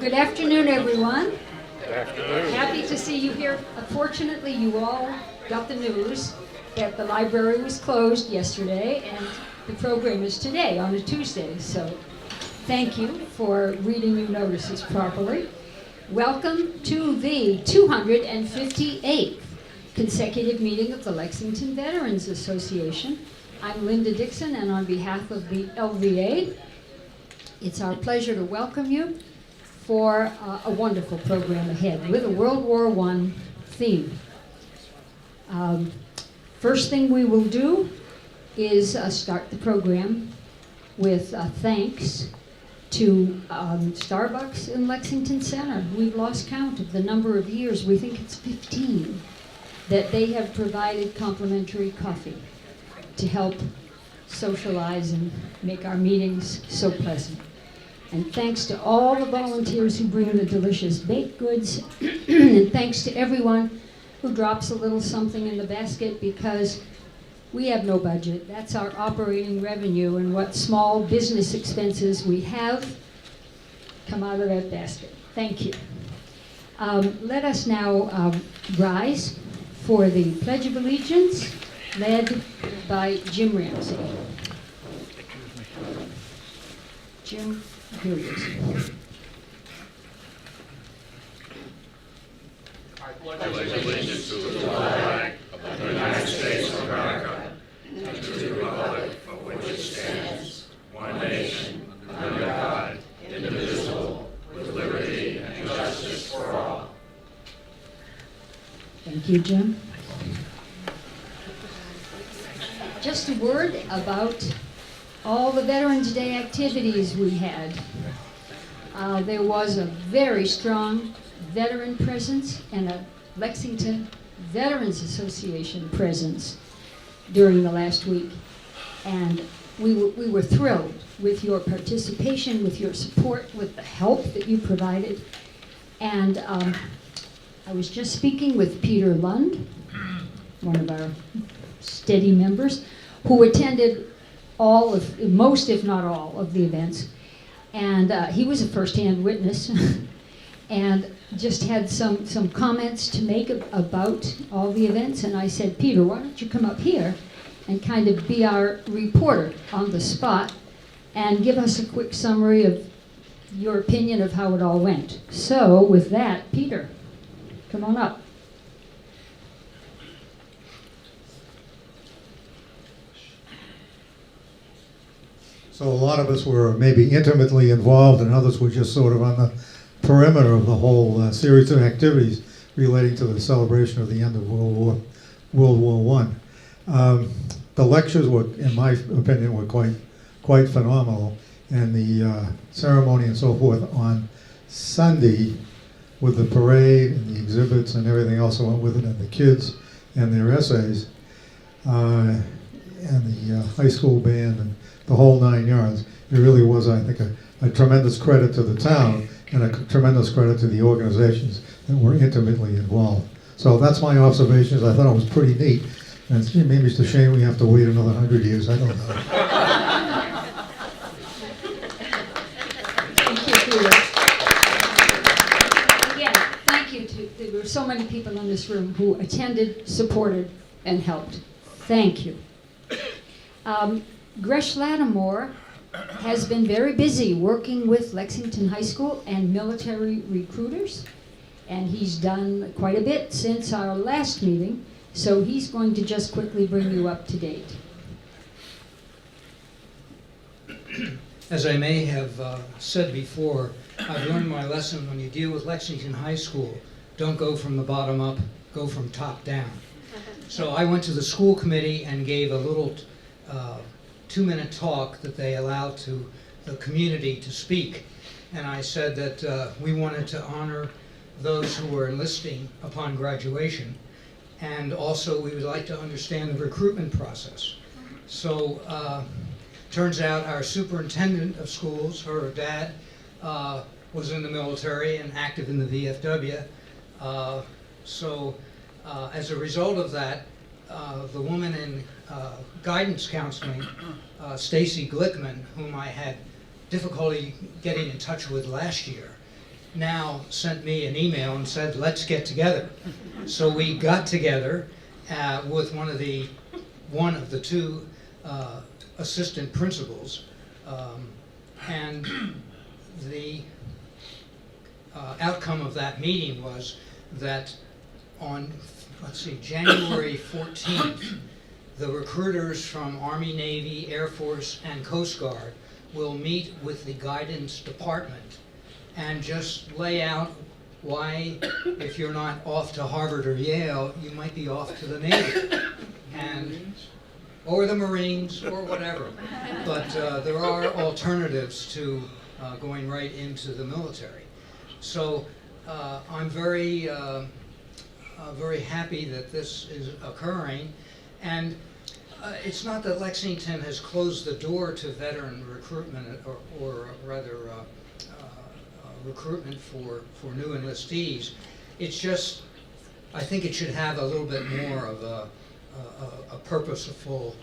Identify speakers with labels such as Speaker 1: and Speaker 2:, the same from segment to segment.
Speaker 1: Good afternoon, everyone.
Speaker 2: Good afternoon.
Speaker 1: Happy to see you here. Fortunately, you all got the news that the library was closed yesterday and the program is today on a Tuesday. So thank you for reading your notices properly. Welcome to the 258th consecutive meeting of the Lexington Veterans Association. I'm Linda Dixon, and on behalf of the LVA, it's our pleasure to welcome you for a wonderful program ahead with a World War I theme. First thing we will do is start the program with thanks to Starbucks in Lexington Center. We've lost count of the number of years, we think it's 15, that they have provided complimentary coffee to help socialize and make our meetings so pleasant. And thanks to all the volunteers who bring the delicious baked goods, and thanks to everyone who drops a little something in the basket, because we have no budget. That's our operating revenue, and what small business expenses we have come out of that basket. Thank you. Let us now rise for the Pledge of Allegiance, led by Jim Ramsey. Jim, here he is.
Speaker 2: I pledge allegiance to the flag of the United States of America and to the republic for which it stands, one nation, under God, indivisible, with liberty and justice for all.
Speaker 1: Thank you, Jim. Just a word about all the Veterans Day activities we had. There was a very strong veteran presence and a Lexington Veterans Association presence during the last week. And we were thrilled with your participation, with your support, with the help that you provided. And I was just speaking with Peter Lund, one of our steady members, who attended most if not all of the events. And he was a first-hand witness and just had some comments to make about all the events. And I said, Peter, why don't you come up here and kind of be our reporter on the spot and give us a quick summary of your opinion of how it all went. So with that, Peter, come on up.
Speaker 3: So a lot of us were maybe intimately involved, and others were just sort of on the perimeter of the whole series of activities relating to the celebration of the end of World War I. The lectures were, in my opinion, were quite phenomenal, and the ceremony and so forth on Sunday, with the parade and the exhibits and everything else that went with it, and the kids and their essays, and the high school band and the whole 9 yards. It really was, I think, a tremendous credit to the town and a tremendous credit to the organizations that were intimately involved. So that's my observations. I thought it was pretty neat. And maybe it's a shame we have to wait another 100 years. I don't know.
Speaker 1: Thank you, Peter. Again, thank you there were so many people in this room who attended, supported, and helped. Thank you. Gresh Lattimore has been very busy working with Lexington High School and military recruiters, and he's done quite a bit since our last meeting, so he's going to just quickly bring you up to date.
Speaker 4: As I may have said before, I've learned my lesson: when you deal with Lexington High School, don't go from the bottom up, go from top down. So I went to the school committee and gave a little 2-minute talk that they allowed to the community to speak. And I said that we wanted to honor those who were enlisting upon graduation, and also we would like to understand the recruitment process. So turns out our superintendent of schools, her dad, was in the military and active in the VFW. So as a result of that, the woman in guidance counseling, Stacy Glickman, whom I had difficulty getting in touch with last year, now sent me an email and said, let's get together. So we got together with one of the two assistant principals, and the outcome of that meeting was that on, January 14th, the recruiters from Army, Navy, Air Force, and Coast Guard will meet with the guidance department and just lay out why, if you're not off to Harvard or Yale, you might be off to the Navy, or the Marines, or whatever. But there are alternatives to going right into the military. So I'm very happy that this is occurring. And it's not that Lexington has closed the door to veteran recruitment, or rather recruitment for new enlistees. It's just, I think it should have a little bit more of a purposeful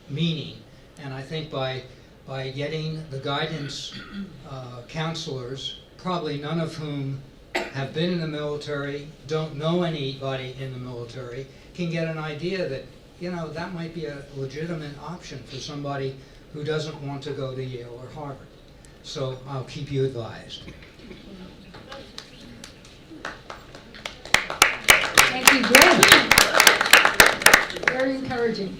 Speaker 4: meaning. And I think by getting the guidance counselors, probably none of whom have been in the military, don't know anybody in the military, can get an idea that, that might be a legitimate option for somebody who doesn't want to go to Yale or Harvard. So I'll keep you advised.
Speaker 1: Thank you, Greg. Very encouraging.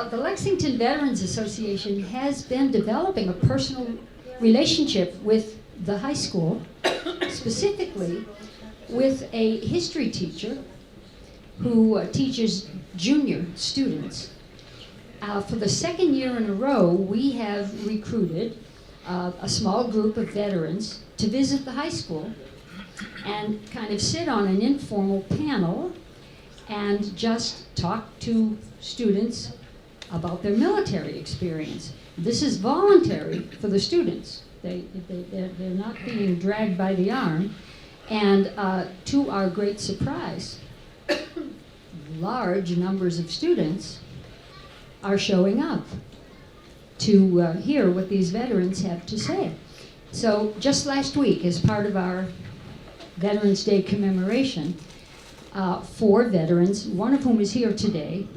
Speaker 1: The Lexington Veterans Association has been developing a personal relationship with the high school, specifically with a history teacher who teaches junior students. For the second year in a row, we have recruited a small group of veterans to visit the high school and kind of sit on an informal panel and just talk to students about their military experience. This is voluntary for the students. They're not being dragged by the arm. And to our great surprise, large numbers of students are showing up to hear what these veterans have to say. So just last week, as part of our Veterans Day commemoration, 4 veterans, one of whom is here today,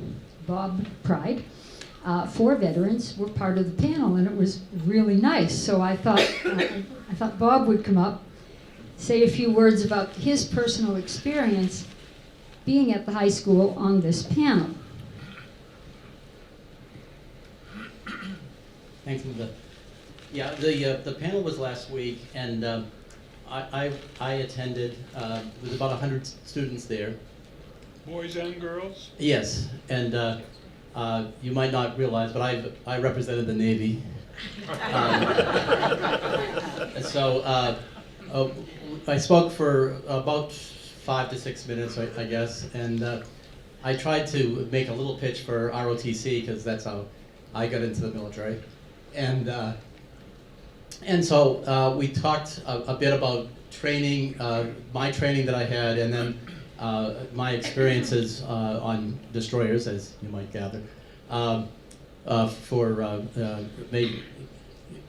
Speaker 1: Bob Pride, 4 veterans were part of the panel, and it was really nice. So I thought Bob would come up, say a few words about his personal experience being at the high school on this panel.
Speaker 5: Thanks, Linda. Yeah, the panel was last week, and I attended. There was about 100 students there.
Speaker 2: Boys and girls?
Speaker 5: Yes, and you might not realize, but I represented the Navy. So I spoke for about 5 to 6 minutes, I guess, and I tried to make a little pitch for ROTC because that's how I got into the military. And so we talked a bit about training, my training that I had, and then my experiences on destroyers, as you might gather.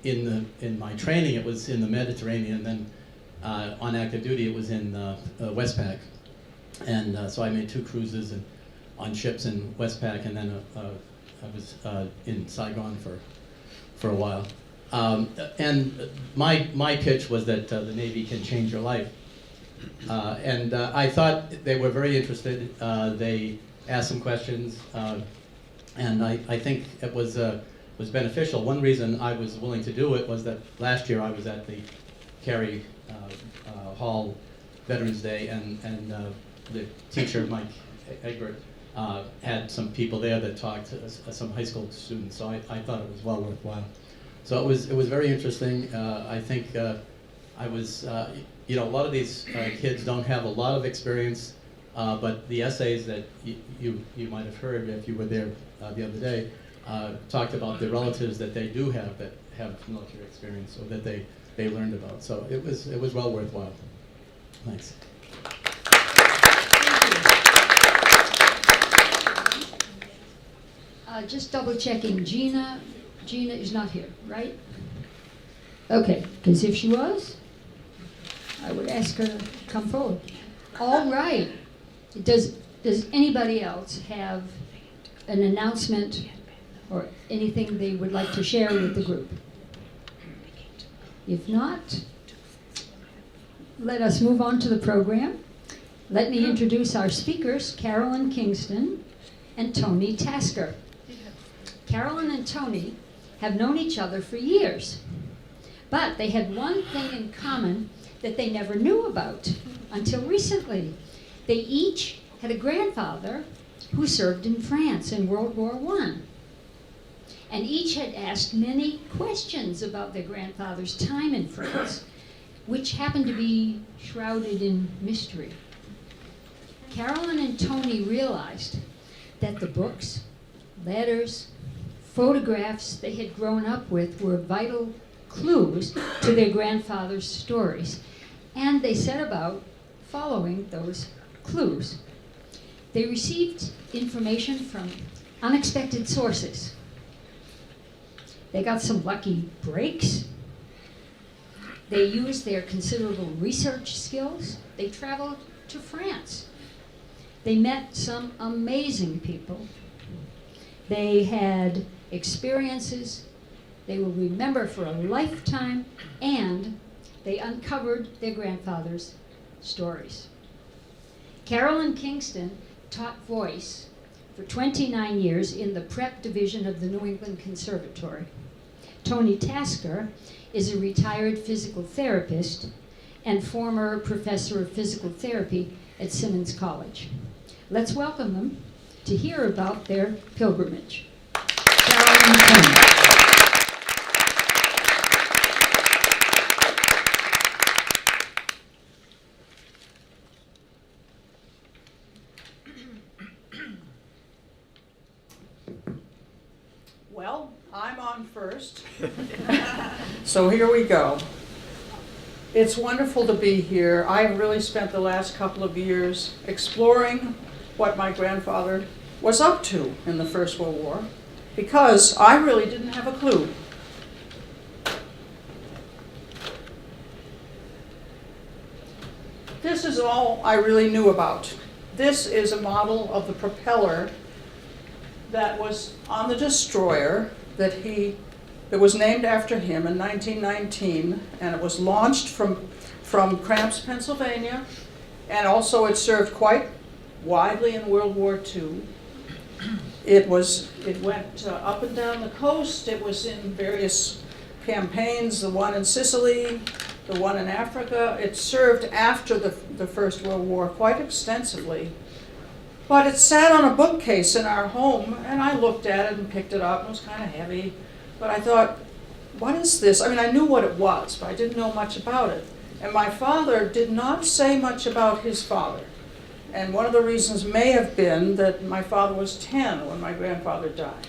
Speaker 5: In my training, it was in the Mediterranean, and then on active duty, it was in Westpac. And so I made 2 cruises on ships in Westpac, and then I was in Saigon for a while. And my pitch was that the Navy can change your life. And I thought they were very interested. They asked some questions, and I think it was beneficial. One reason I was willing to do it was that last year I was at the Cary Hall Veterans Day, and the teacher, Mike Egbert, had some people there that talked to some high school students, so I thought it was well worthwhile. So it was very interesting. I think I was, a lot of these kids don't have a lot of experience, but the essays that you might have heard if you were there the other day talked about the relatives that they do have that have military experience, or that they learned about. So it was well worthwhile. Thanks.
Speaker 1: Just double checking, Gina is not here, right? Okay, because if she was, I would ask her to come forward. All right. Does anybody else have an announcement or anything they would like to share with the group? If not, let us move on to the program. Let me introduce our speakers, Carolyn Kingston and Toni Tasker. Carolyn and Toni have known each other for years, but they had one thing in common that they never knew about until recently. They each had a grandfather who served in France in World War I. And each had asked many questions about their grandfather's time in France, which happened to be shrouded in mystery. Carolyn and Toni realized that the books, letters, photographs they had grown up with were vital clues to their grandfather's stories, and they set about following those clues. They received information from unexpected sources. They got some lucky breaks. They used their considerable research skills. They traveled to France. They met some amazing people. They had experiences they will remember for a lifetime, and they uncovered their grandfather's stories. Carolyn Kingston taught voice for 29 years in the prep division of the New England Conservatory. Toni Tasker is a retired physical therapist and former professor of physical therapy at Simmons College. Let's welcome them to hear about their pilgrimage. Carolyn and Toni.
Speaker 6: Well, I'm on first. So here we go. It's wonderful to be here. I really spent the last couple of years exploring what my grandfather was up to in the First World War, because I really didn't have a clue. This is all I really knew about. This is a model of the propeller that was on the destroyer that was named after him in 1919, and it was launched from Cramps, Pennsylvania, and also it served quite widely in World War II. It went up and down the coast. It was in various campaigns, the one in Sicily, the one in Africa. It served after the First World War quite extensively. But it sat on a bookcase in our home, and I looked at it and picked it up. It was kind of heavy, but I thought, what is this? I mean, I knew what it was, but I didn't know much about it. And my father did not say much about his father. And one of the reasons may have been that my father was 10 when my grandfather died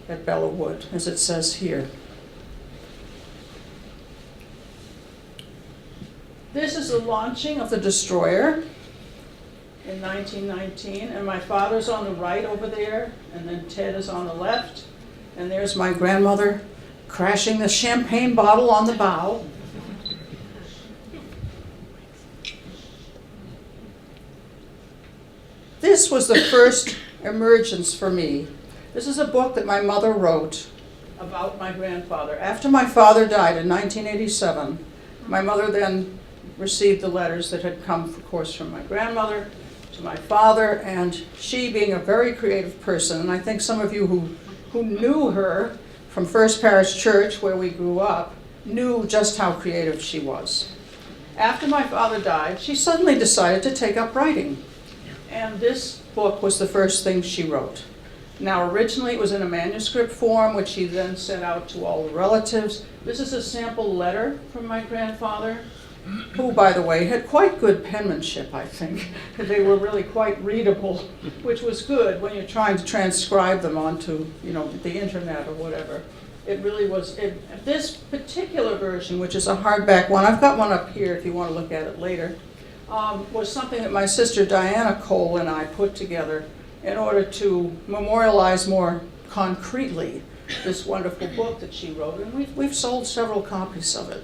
Speaker 6: at Belleau Wood, as it says here. This is the launching of the destroyer in 1919, and my father's on the right over there, and then Ted is on the left, and there's my grandmother crashing the champagne bottle on the bow. This was the first emergence for me. This is a book that my mother wrote about my grandfather. After my father died in 1987, my mother then received the letters that had come, of course, from my grandmother to my father, and she, being a very creative person, and I think some of you who knew her from First Parish Church, where we grew up, knew just how creative she was. After my father died, she suddenly decided to take up writing, and this book was the first thing she wrote. Now, originally it was in a manuscript form, which she then sent out to all the relatives. This is a sample letter from my grandfather, who, by the way, had quite good penmanship, I think. They were really quite readable, which was good when you're trying to transcribe them onto, the internet or whatever. It really was. This particular version, which is a hardback one, I've got one up here if you want to look at it later, was something that my sister Diana Cole and I put together in order to memorialize more concretely this wonderful book that she wrote, and we've sold several copies of it.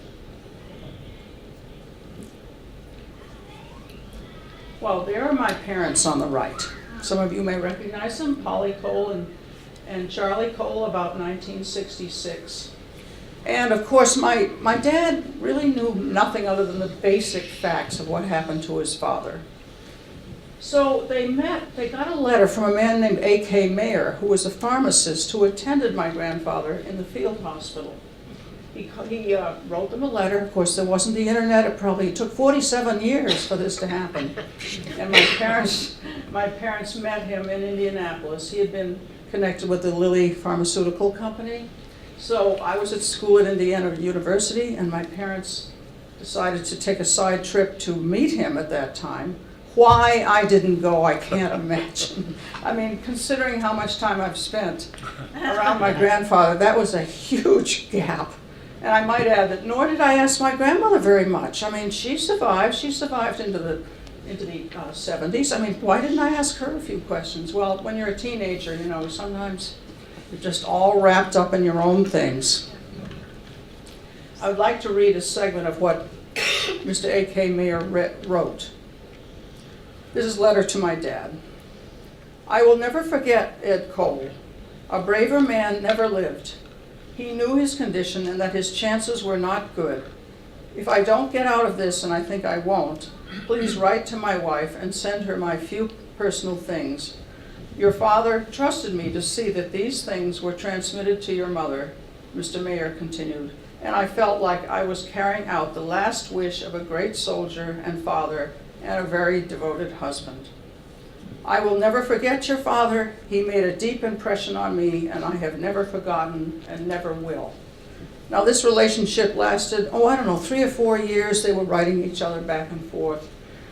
Speaker 6: Well, there are my parents on the right. Some of you may recognize them, Polly Cole and Charlie Cole, about 1966. And of course, my dad really knew nothing other than the basic facts of what happened to his father. So they got a letter from a man named A.K. Mayer, who was a pharmacist who attended my grandfather in the field hospital. He wrote them a letter. Of course, there wasn't the internet. It took 47 years for this to happen. And my parents met him in Indianapolis. He had been connected with the Lilly Pharmaceutical Company. So I was at school at Indiana University, and my parents decided to take a side trip to meet him at that time. Why I didn't go, I can't imagine. I mean, considering how much time I've spent around my grandfather, that was a huge gap. And I might add that nor did I ask my grandmother very much. I mean, she survived. She survived into the 70s. I mean, why didn't I ask her a few questions? Well, when you're a teenager, you know, sometimes you're just all wrapped up in your own things. I would like to read a segment of what Mr. A.K. Mayer wrote. This is a letter to my dad. I will never forget Ed Cole. A braver man never lived. He knew his condition and that his chances were not good. If I don't get out of this, and I think I won't, please write to my wife and send her my few personal things. Your father trusted me to see that these things were transmitted to your mother, Mr. Mayer continued, and I felt like I was carrying out the last wish of a great soldier and father and a very devoted husband. I will never forget your father. He made a deep impression on me, and I have never forgotten and never will. Now, this relationship lasted, 3 or 4 years. They were writing each other back and forth.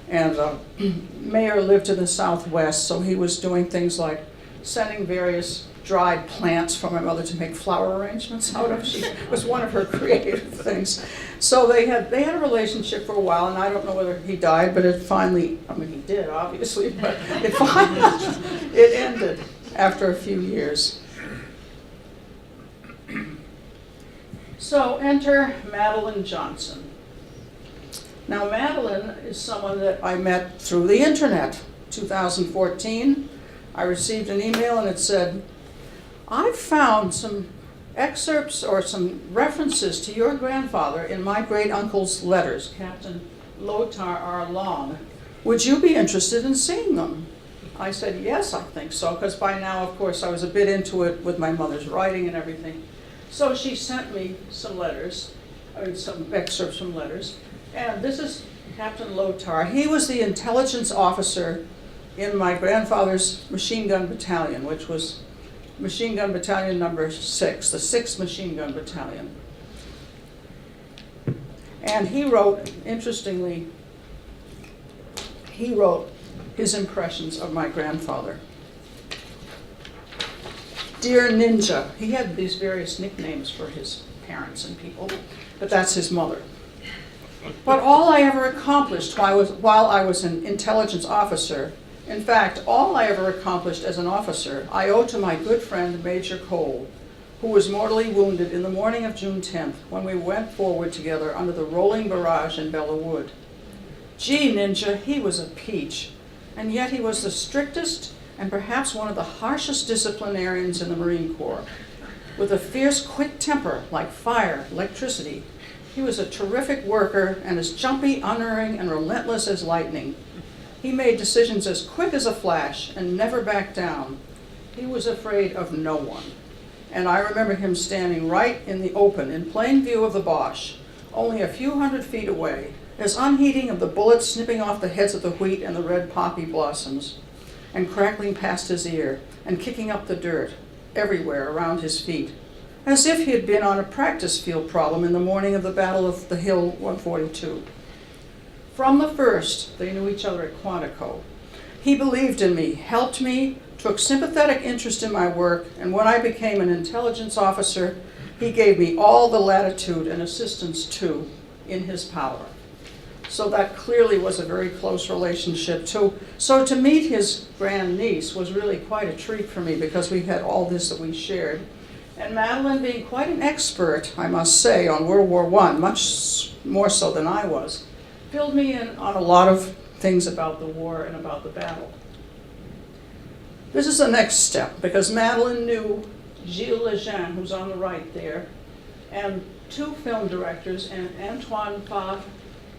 Speaker 6: And Mayer lived in the Southwest, so he was doing things like sending various dried plants for my mother to make flower arrangements out of. She was one of her creative things. So they had a relationship for a while, and I don't know whether he died, but it finally, he did, obviously, but it ended after a few years. So enter Madeline Johnson. Now, Madeline is someone that I met through the internet. 2014, I received an email and it said, I've found some excerpts or some references to your grandfather in my great-uncle's letters, Captain Lothar R. Long. Would you be interested in seeing them? I said, yes, I think so, because by now, of course, I was a bit into it with my mother's writing and everything. So she sent me some letters, some excerpts from letters. And this is Captain Lothar. He was the intelligence officer in my grandfather's machine gun battalion, which was Machine Gun Battalion number 6, the 6th Machine Gun Battalion. And he wrote, interestingly, his impressions of my grandfather. Dear Ninja. He had these various nicknames for his parents and people, but that's his mother. But all I ever accomplished while I was an intelligence officer, in fact, all I ever accomplished as an officer, I owe to my good friend Major Cole, who was mortally wounded in the morning of June 10th when we went forward together under the rolling barrage in Bella Wood. Gee, Ninja, he was a peach, and yet he was the strictest and perhaps one of the harshest disciplinarians in the Marine Corps. With a fierce, quick temper like fire, electricity, he was a terrific worker and as jumpy, unerring, and relentless as lightning. He made decisions as quick as a flash and never backed down. He was afraid of no one. And I remember him standing right in the open, in plain view of the Boche, only a few hundred feet away, as unheeding of the bullets snipping off the heads of the wheat and the red poppy blossoms, and crackling past his ear, and kicking up the dirt everywhere around his feet, as if he had been on a practice field problem in the morning of the Battle of the Hill 142. From the first, they knew each other at Quantico. He believed in me, helped me, took sympathetic interest in my work, and when I became an intelligence officer, he gave me all the latitude and assistance too in his power. So that clearly was a very close relationship too. So to meet his grandniece was really quite a treat for me because we had all this that we shared. And Madeline, being quite an expert, I must say, on World War I, much more so than I was, filled me in on a lot of things about the war and about the battle. This is the next step, because Madeline knew Gilles Lejeune, who's on the right there, and two film directors, and Antoine Favre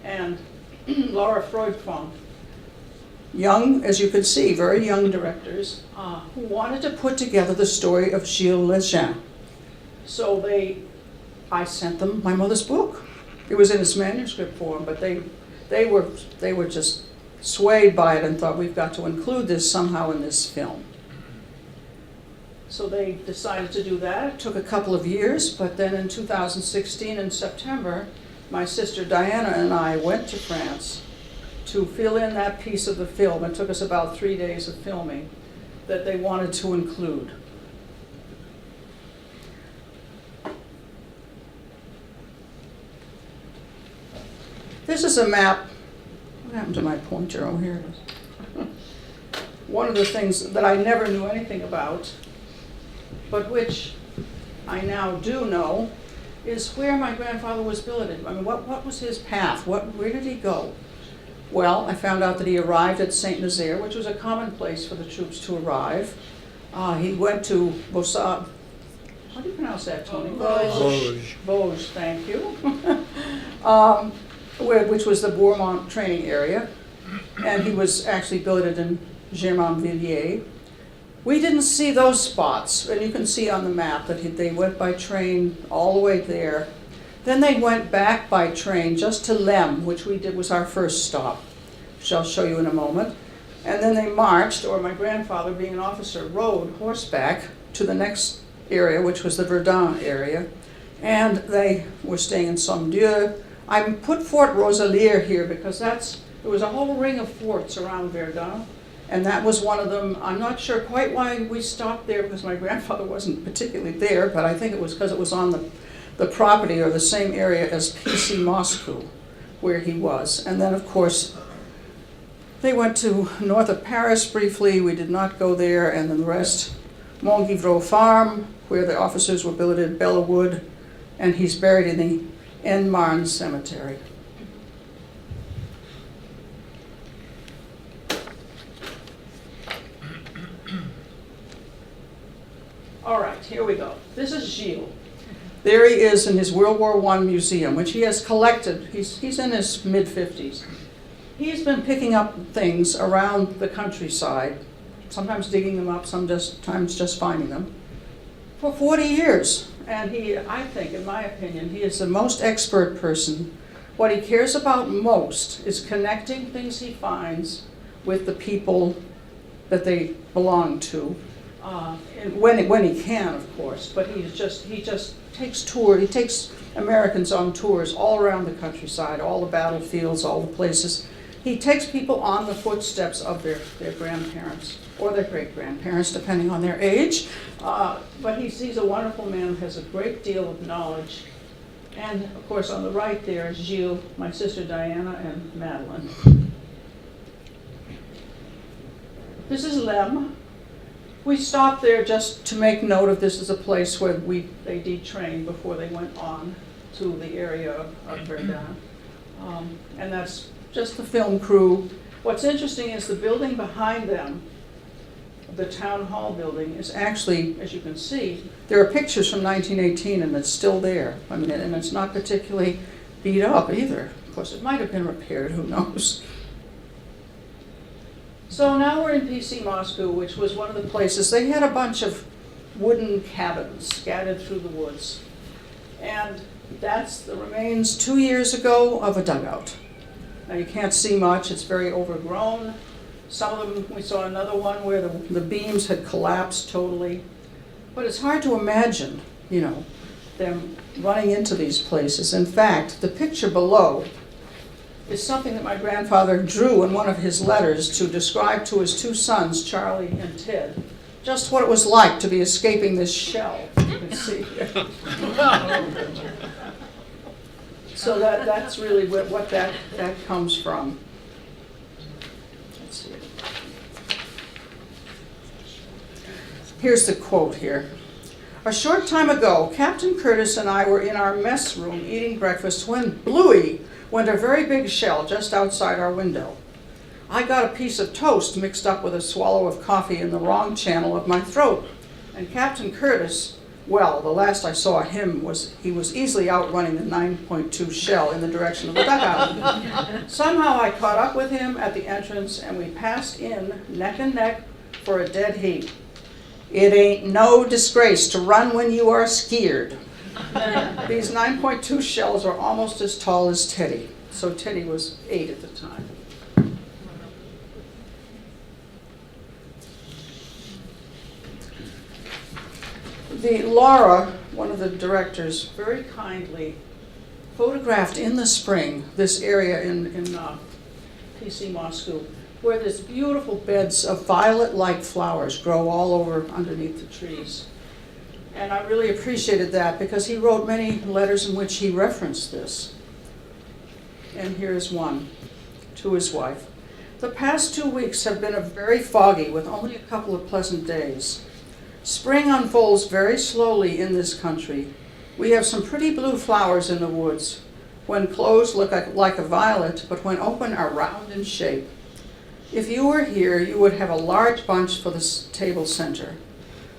Speaker 6: and Laura Freudfond. Young, as you can see, very young directors, who wanted to put together the story of Gilles Lejeune. So I sent them my mother's book. It was in its manuscript form, but they were just swayed by it and thought, we've got to include this somehow in this film. So they decided to do that. It took a couple of years, but then in 2016 in September, my sister Diana and I went to France to fill in that piece of the film. It took us about 3 days of filming that they wanted to include. This is a map. What happened to my pointer? Oh, here it is. One of the things that I never knew anything about, but which I now do know, is where my grandfather was billeted. I mean, what was his path? Where did he go? Well, I found out that he arrived at Saint-Nazaire, which was a common place for the troops to arrive. He went to Bossard. How do you pronounce that, Toni?
Speaker 2: Vosges.
Speaker 6: Vosges, thank you. Which was the Bourmont training area. And he was actually billeted in Germainvilliers. We didn't see those spots, and you can see on the map that they went by train all the way there. Then they went back by train just to Lem, which we did was our first stop, which I'll show you in a moment. And then they marched, or my grandfather, being an officer, rode horseback to the next area, which was the Verdun area. And they were staying in Somme-Dieu. I put Fort Rosalier here because there was a whole ring of forts around Verdun. And that was one of them. I'm not sure quite why we stopped there, because my grandfather wasn't particularly there, but I think it was because it was on the property or the same area as PC Moscow, where he was. And then, of course, they went to north of Paris briefly. We did not go there, and then the rest. Montgivreau Farm, where the officers were billeted, Bella Wood, and he's buried in the En-Marne Cemetery. All right, here we go. This is Gilles. There he is in his World War I museum, which he has collected. He's in his mid-50s. He's been picking up things around the countryside, sometimes digging them up, sometimes just finding them, for 40 years. And I think, in my opinion, he is the most expert person. What he cares about most is connecting things he finds with the people that they belong to. When he can, of course, but he just takes tours. He takes Americans on tours all around the countryside, all the battlefields, all the places. He takes people on the footsteps of their grandparents or their great-grandparents, depending on their age. But he's a wonderful man who has a great deal of knowledge. And, of course, on the right there is Gilles, my sister Diana, and Madeline. This is Lem. We stopped there just to make note of this as a place where they detrained before they went on to the area of Verdun. And that's just the film crew. What's interesting is the building behind them, the town hall building, is actually, as you can see, there are pictures from 1918 and it's still there. I mean, and it's not particularly beat up either. Of course, it might have been repaired, who knows. So now we're in PC Moscow, which was one of the places. They had a bunch of wooden cabins scattered through the woods. And that's the remains 2 years ago of a dugout. Now you can't see much, it's very overgrown. Some of them, we saw another one where the beams had collapsed totally. But it's hard to imagine, them running into these places. In fact, the picture below is something that my grandfather drew in one of his letters to describe to his two sons, Charlie and Ted, just what it was like to be escaping this shell, you can see here. So that's really what that comes from. Let's see. Here's the quote here. A short time ago, Captain Curtis and I were in our mess room eating breakfast when Bluey went a very big shell just outside our window. I got a piece of toast mixed up with a swallow of coffee in the wrong channel of my throat. And Captain Curtis, well, the last I saw him was he was easily outrunning the 9.2 shell in the direction of the dugout. Somehow I caught up with him at the entrance and we passed in neck and neck for a dead heat. It ain't no disgrace to run when you are skeered. These 9.2 shells are almost as tall as Teddy. So Teddy was 8 at the time. Laura, one of the directors, very kindly photographed in the spring this area in PC Moscow, where there's beautiful beds of violet-like flowers grow all over underneath the trees. And I really appreciated that because he wrote many letters in which he referenced this. And here's one to his wife. The past 2 weeks have been very foggy with only a couple of pleasant days. Spring unfolds very slowly in this country. We have some pretty blue flowers in the woods. When closed, look like a violet, but when open, are round in shape. If you were here, you would have a large bunch for the table center.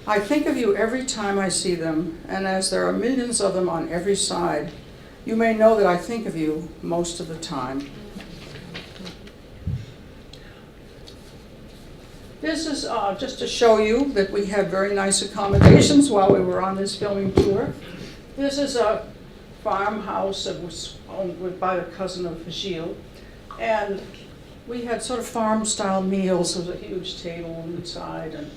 Speaker 6: I think of you every time I see them, and as there are millions of them on every side, you may know that I think of you most of the time. This is just to show you that we had very nice accommodations while we were on this filming tour. This is a farmhouse that was owned by a cousin of Gilles. And we had sort of farm-style meals. There was a huge table inside. And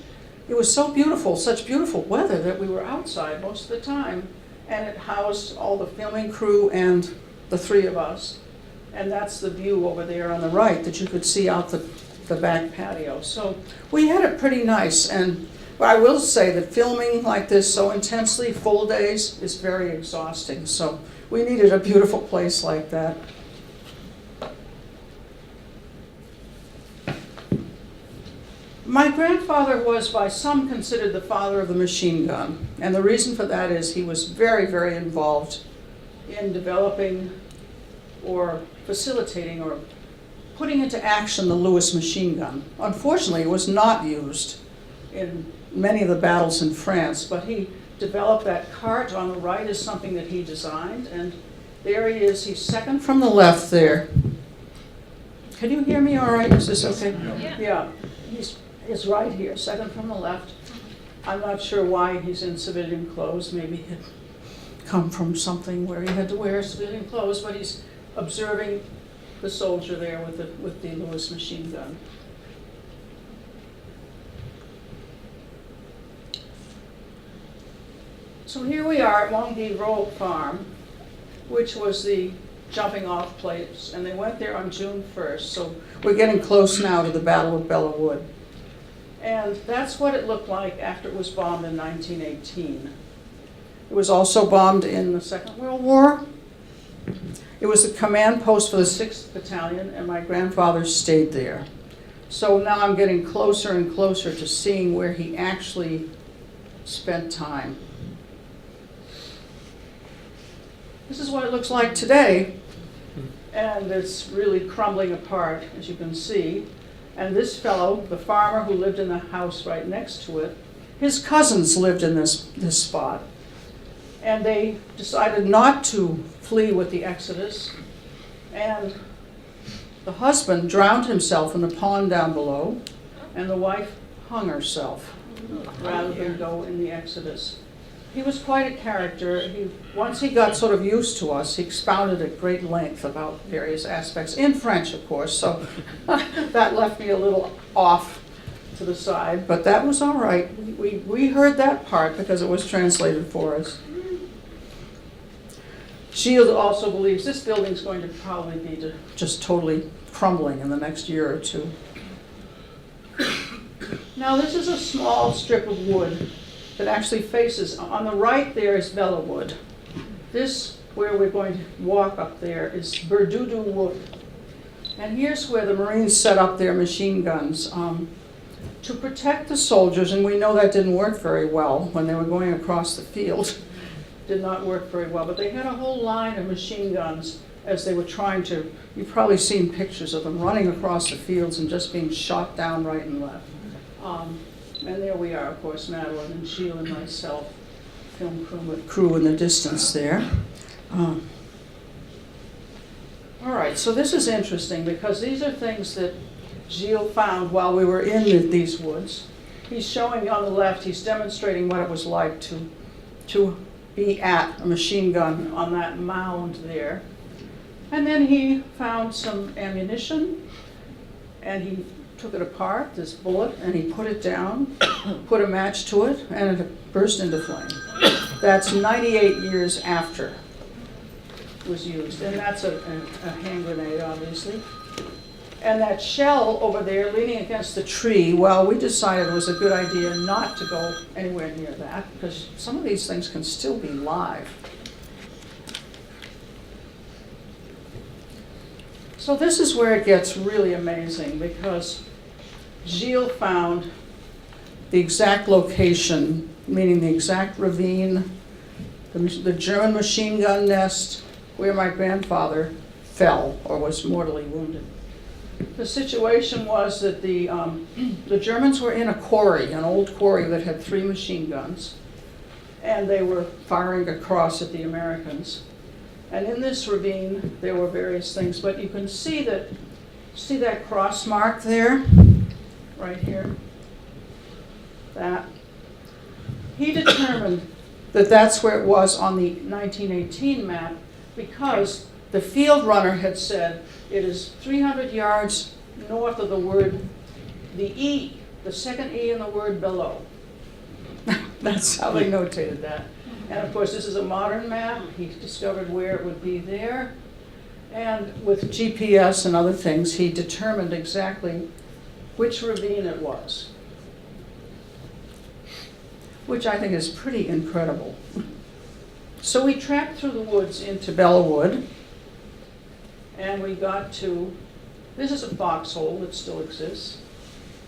Speaker 6: it was so beautiful, such beautiful weather that we were outside most of the time. And it housed all the filming crew and the 3 of us. And that's the view over there on the right that you could see out the back patio. So we had it pretty nice, and I will say that filming like this so intensely, full days, is very exhausting. So we needed a beautiful place like that. My grandfather was by some considered the father of the machine gun, and the reason for that is he was very, very involved in developing or facilitating or putting into action the Lewis machine gun. Unfortunately, it was not used in many of the battles in France, but he developed that cart on the right is something that he designed, and there he is. He's second from the left there. Can you hear me all right? Is this okay? Yeah. He's right here, second from the left. I'm not sure why he's in civilian clothes. Maybe he had come from something where he had to wear civilian clothes, but he's observing the soldier there with the Lewis machine gun. So here we are at Longueville Farm, which was the jumping off place, and they went there on June 1st, so we're getting close now to the Battle of Belleau Wood. And that's what it looked like after it was bombed in 1918. It was also bombed in the Second World War. It was the command post for the 6th Battalion, and my grandfather stayed there. So now I'm getting closer and closer to seeing where he actually spent time. This is what it looks like today, and it's really crumbling apart, as you can see. And this fellow, the farmer who lived in the house right next to it, his cousins lived in this spot. And they decided not to flee with the Exodus. And the husband drowned himself in the pond down below, and the wife hung herself rather than go in the Exodus. He was quite a character. Once he got sort of used to us, he expounded at great length about various aspects, in French, of course, so that left me a little off to the side, but that was all right. We heard that part because it was translated for us. Shield also believes this building's going to probably be just totally crumbling in the next year or 2. Now this is a small strip of wood that actually faces, on the right there is Belleau Wood. This, where we're going to walk up there, is Berdudu Wood. And here's where the Marines set up their machine guns to to protect the soldiers, and we know that didn't work very well when they were going across the field. Did not work very well, but they had a whole line of machine guns as they were trying to, you've probably seen pictures of them running across the fields and just being shot down right and left. And there we are, of course, Madeline and Sheila and myself, film crew in the distance there. All right, so this is interesting because these are things that Gilles found while we were in these woods. He's showing on the left, he's demonstrating what it was like to be at a machine gun on that mound there. And then he found some ammunition, and he took it apart, this bullet, and he put it down, put a match to it, and it burst into flame. That's 98 years after it was used, and that's a hand grenade, obviously. And that shell over there leaning against the tree, well, we decided it was a good idea not to go anywhere near that, because some of these things can still be live. So this is where it gets really amazing, because Gilles found the exact location, meaning the exact ravine, the German machine gun nest where my grandfather fell or was mortally wounded. The situation was that the Germans were in a quarry, an old quarry that had 3 machine guns, and they were firing across at the Americans. And in this ravine, there were various things, but you can see that cross mark there, right here, that. He determined that that's where it was on the 1918 map because the field runner had said it is 300 yards north of the word, the E, the second E in the word below. That's how they notated that. And of course, this is a modern map. He discovered where it would be there. And with GPS and other things, he determined exactly which ravine it was, which I think is pretty incredible. So we tracked through the woods into Bellawood, and we got to, this is a foxhole that still exists,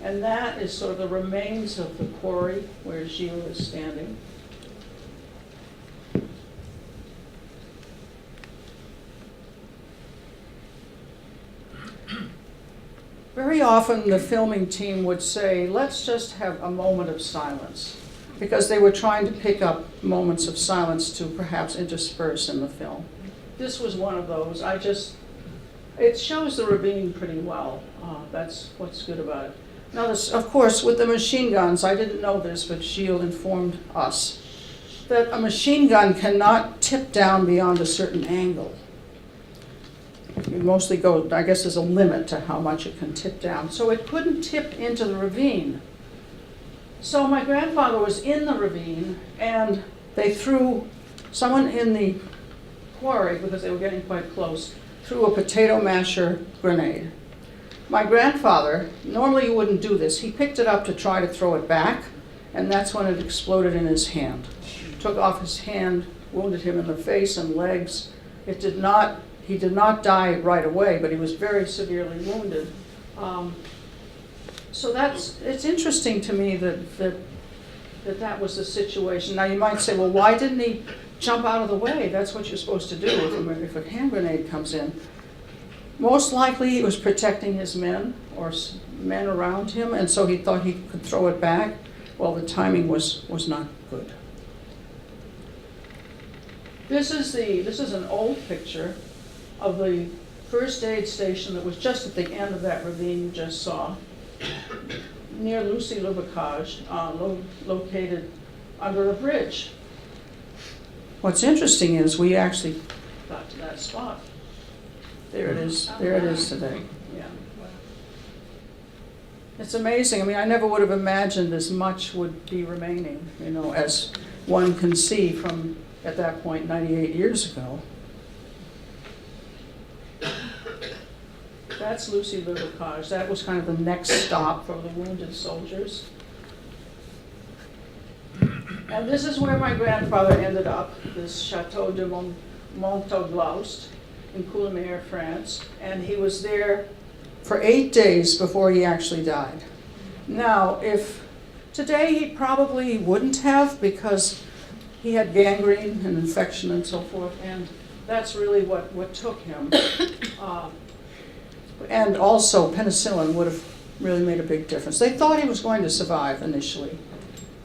Speaker 6: and that is sort of the remains of the quarry where Gilles is standing. Very often the filming team would say, let's just have a moment of silence, because they were trying to pick up moments of silence to perhaps intersperse in the film. This was one of those. It shows the ravine pretty well. That's what's good about it. Now, of course, with the machine guns, I didn't know this, but Gilles informed us that a machine gun cannot tip down beyond a certain angle. You mostly go, I guess there's a limit to how much it can tip down. So it couldn't tip into the ravine. So my grandfather was in the ravine, and they threw, someone in the quarry, because they were getting quite close, threw a potato masher grenade. My grandfather, normally you wouldn't do this, he picked it up to try to throw it back, and that's when it exploded in his hand. Took off his hand, wounded him in the face and legs. He did not die right away, but he was very severely wounded. So it's interesting to me that was the situation. Now you might say, well, why didn't he jump out of the way? That's what you're supposed to do if a hand grenade comes in. Most likely he was protecting his men or men around him, and so he thought he could throw it back. Well, the timing was not good. This is an old picture of the first aid station that was just at the end of that ravine you just saw, near Lucy-le-Bocage, located under a bridge. What's interesting is we actually got to that spot. There it is. There it is today. Yeah. It's amazing. I mean, I never would have imagined as much would be remaining, as one can see from, at that point, 98 years ago. That's Lucy-le-Bocage. That was kind of the next stop for the wounded soldiers. And this is where my grandfather ended up, this Chateau de Montaglaust in Coulommiers, France. And he was there for 8 days before he actually died. Now, if today he probably wouldn't have, because he had gangrene and infection and so forth, and that's really what took him. And also penicillin would have really made a big difference. They thought he was going to survive initially,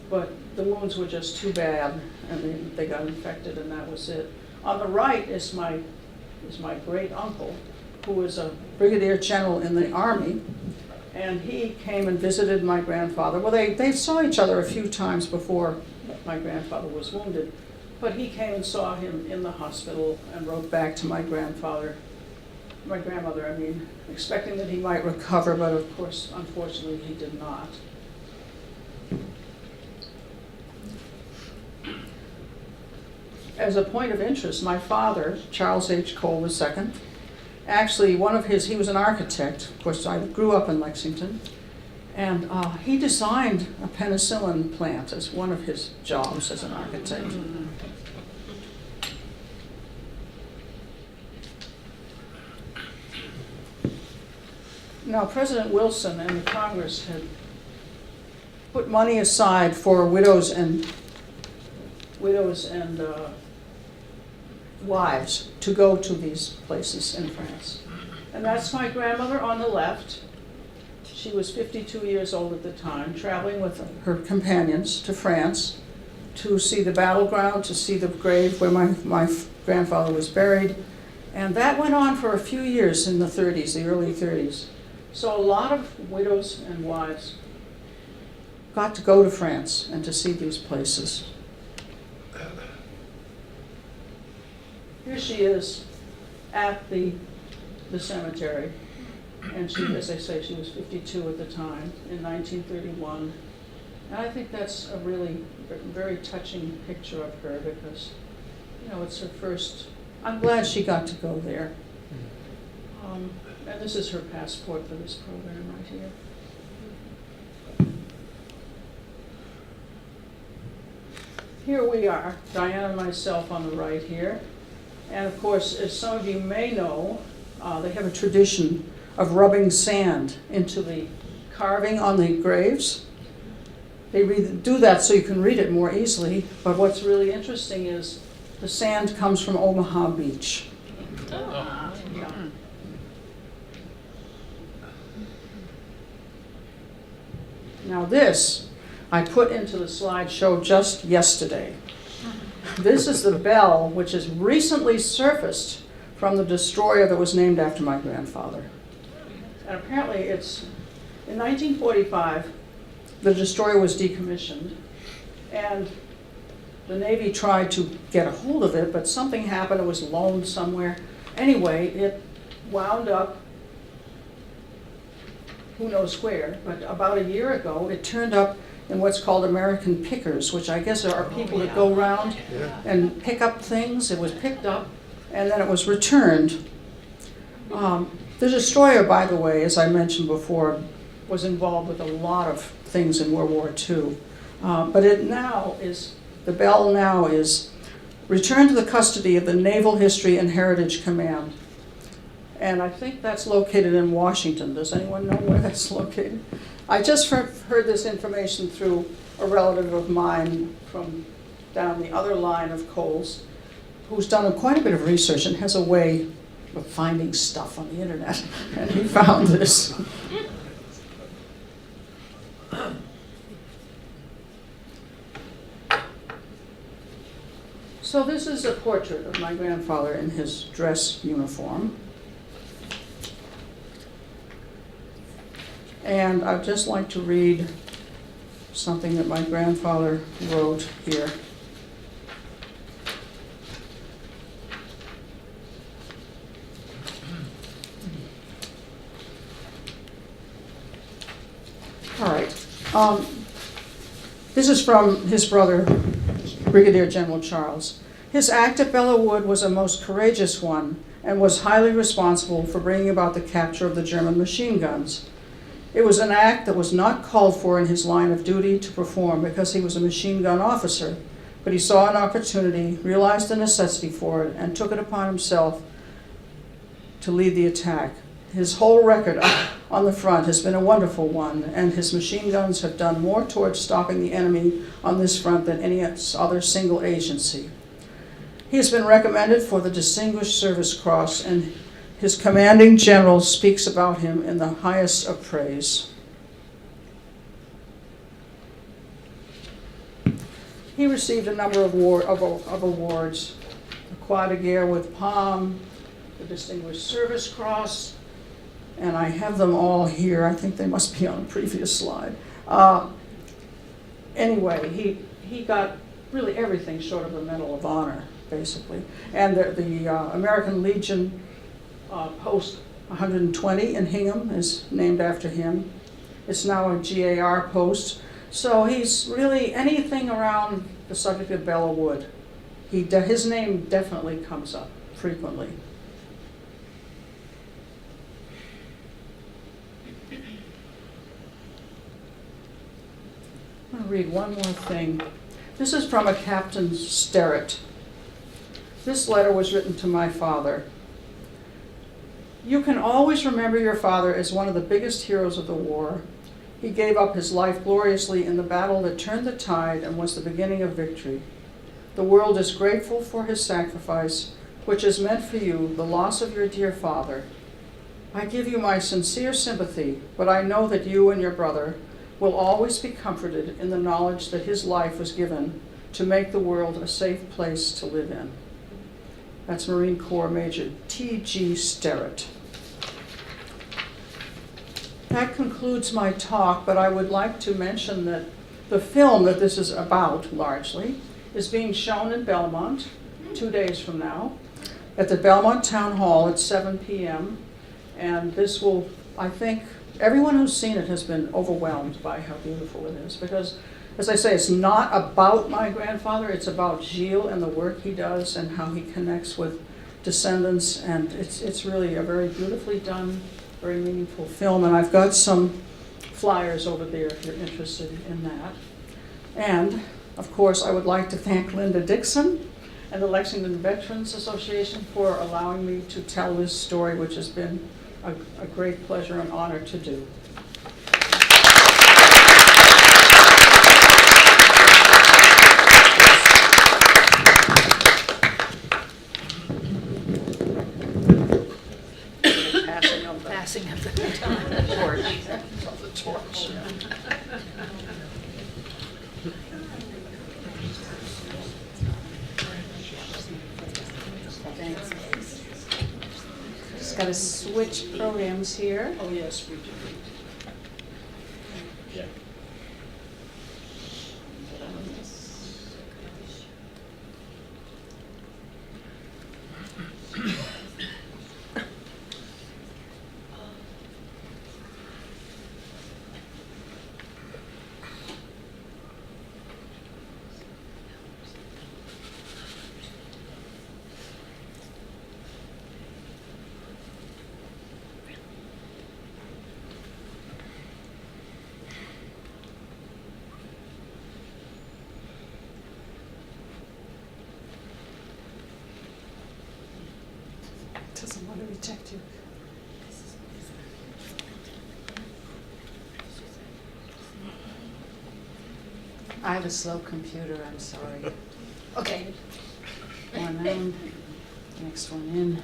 Speaker 6: but the wounds were just too bad, and they got infected, and that was it. On the right is my great uncle, who was a brigadier general in the Army, and he came and visited my grandfather. Well, they saw each other a few times before my grandfather was wounded, but he came and saw him in the hospital and wrote back to my grandmother, expecting that he might recover, but of course, unfortunately, he did not. As a point of interest, my father, Charles H. Cole II, actually he was an architect. Of course, I grew up in Lexington, and he designed a penicillin plant as one of his jobs as an architect. Now, President Wilson and the Congress had put money aside for widows and wives to go to these places in France. And that's my grandmother on the left. She was 52 years old at the time, traveling with her companions to France to see the battleground, to see the grave where my grandfather was buried. And that went on for a few years in the 30s, the early 30s. So a lot of widows and wives got to go to France and to see these places. Here she is at the cemetery, and she, as I say, she was 52 at the time in 1931. And I think that's a really very touching picture of her because, you know, it's her first. I'm glad she got to go there. And this is her passport for this program right here. Here we are, Diana and myself on the right here. And of course, as some of you may know, they have a tradition of rubbing sand into the carving on the graves. They do that so you can read it more easily, but what's really interesting is the sand comes from Omaha Beach. Yeah. Now this, I put into the slideshow just yesterday. This is the bell which has recently surfaced from the destroyer that was named after my grandfather. And apparently it's, in 1945, the destroyer was decommissioned, and the Navy tried to get a hold of it, but something happened, it was loaned somewhere. Anyway, it wound up, who knows where, but about a year ago, it turned up in what's called American pickers, which I guess are people that go around and pick up things. It was picked up, and then it was returned. The destroyer, by the way, as I mentioned before, was involved with a lot of things in World War II. But the bell now is returned to the custody of the Naval History and Heritage Command. And I think that's located in Washington. Does anyone know where that's located? I just heard this information through a relative of mine from down the other line of Coles, who's done quite a bit of research and has a way of finding stuff on the internet. And he found this. So this is a portrait of my grandfather in his dress uniform. And I'd just like to read something that my grandfather wrote here. All right. This is from his brother, Brigadier General Charles. His act at Belleau Wood was a most courageous one and was highly responsible for bringing about the capture of the German machine guns. It was an act that was not called for in his line of duty to perform because he was a machine gun officer, but he saw an opportunity, realized the necessity for it, and took it upon himself to lead the attack. His whole record on the front has been a wonderful one, and his machine guns have done more towards stopping the enemy on this front than any other single agency. He has been recommended for the Distinguished Service Cross, and his commanding general speaks about him in the highest of praise. He received a number of awards, the Croix de Guerre with Palm, the Distinguished Service Cross, and I have them all here. I think they must be on a previous slide. Anyway, he got really everything short of the Medal of Honor, basically. And the American Legion Post 120 in Hingham is named after him. It's now a GAR post. So he's really anything around the subject of Bella Wood. His name definitely comes up frequently. I'm going to read one more thing. This is from a Captain Sterrett. This letter was written to my father. You can always remember your father as one of the biggest heroes of the war. He gave up his life gloriously in the battle that turned the tide and was the beginning of victory. The world is grateful for his sacrifice, which has meant for you the loss of your dear father. I give you my sincere sympathy, but I know that you and your brother will always be comforted in the knowledge that his life was given to make the world a safe place to live in. That's Marine Corps Major T.G. Sterrett. That concludes my talk, but I would like to mention that the film that this is about, largely, is being shown in Belmont 2 days from now at the Belmont Town Hall at 7 p.m. And this will, I think, everyone who's seen it has been overwhelmed by how beautiful it is, because, as I say, it's not about my grandfather, it's about Gilles and the work he does and how he connects with descendants, and it's really a very beautifully done, very meaningful film, and I've got some flyers over there if you're interested in that. And, of course, I would like to thank Linda Dixon and the Lexington Veterans Association for allowing me to tell this story, which has been a great pleasure and honor to do. Passing of the torch. Of the torch. Thanks. Just got to switch programs here. Oh yes, we do.
Speaker 5: Yeah.
Speaker 6: Doesn't want to reject you. I have a slow computer, I'm sorry. Okay. One out, next one in.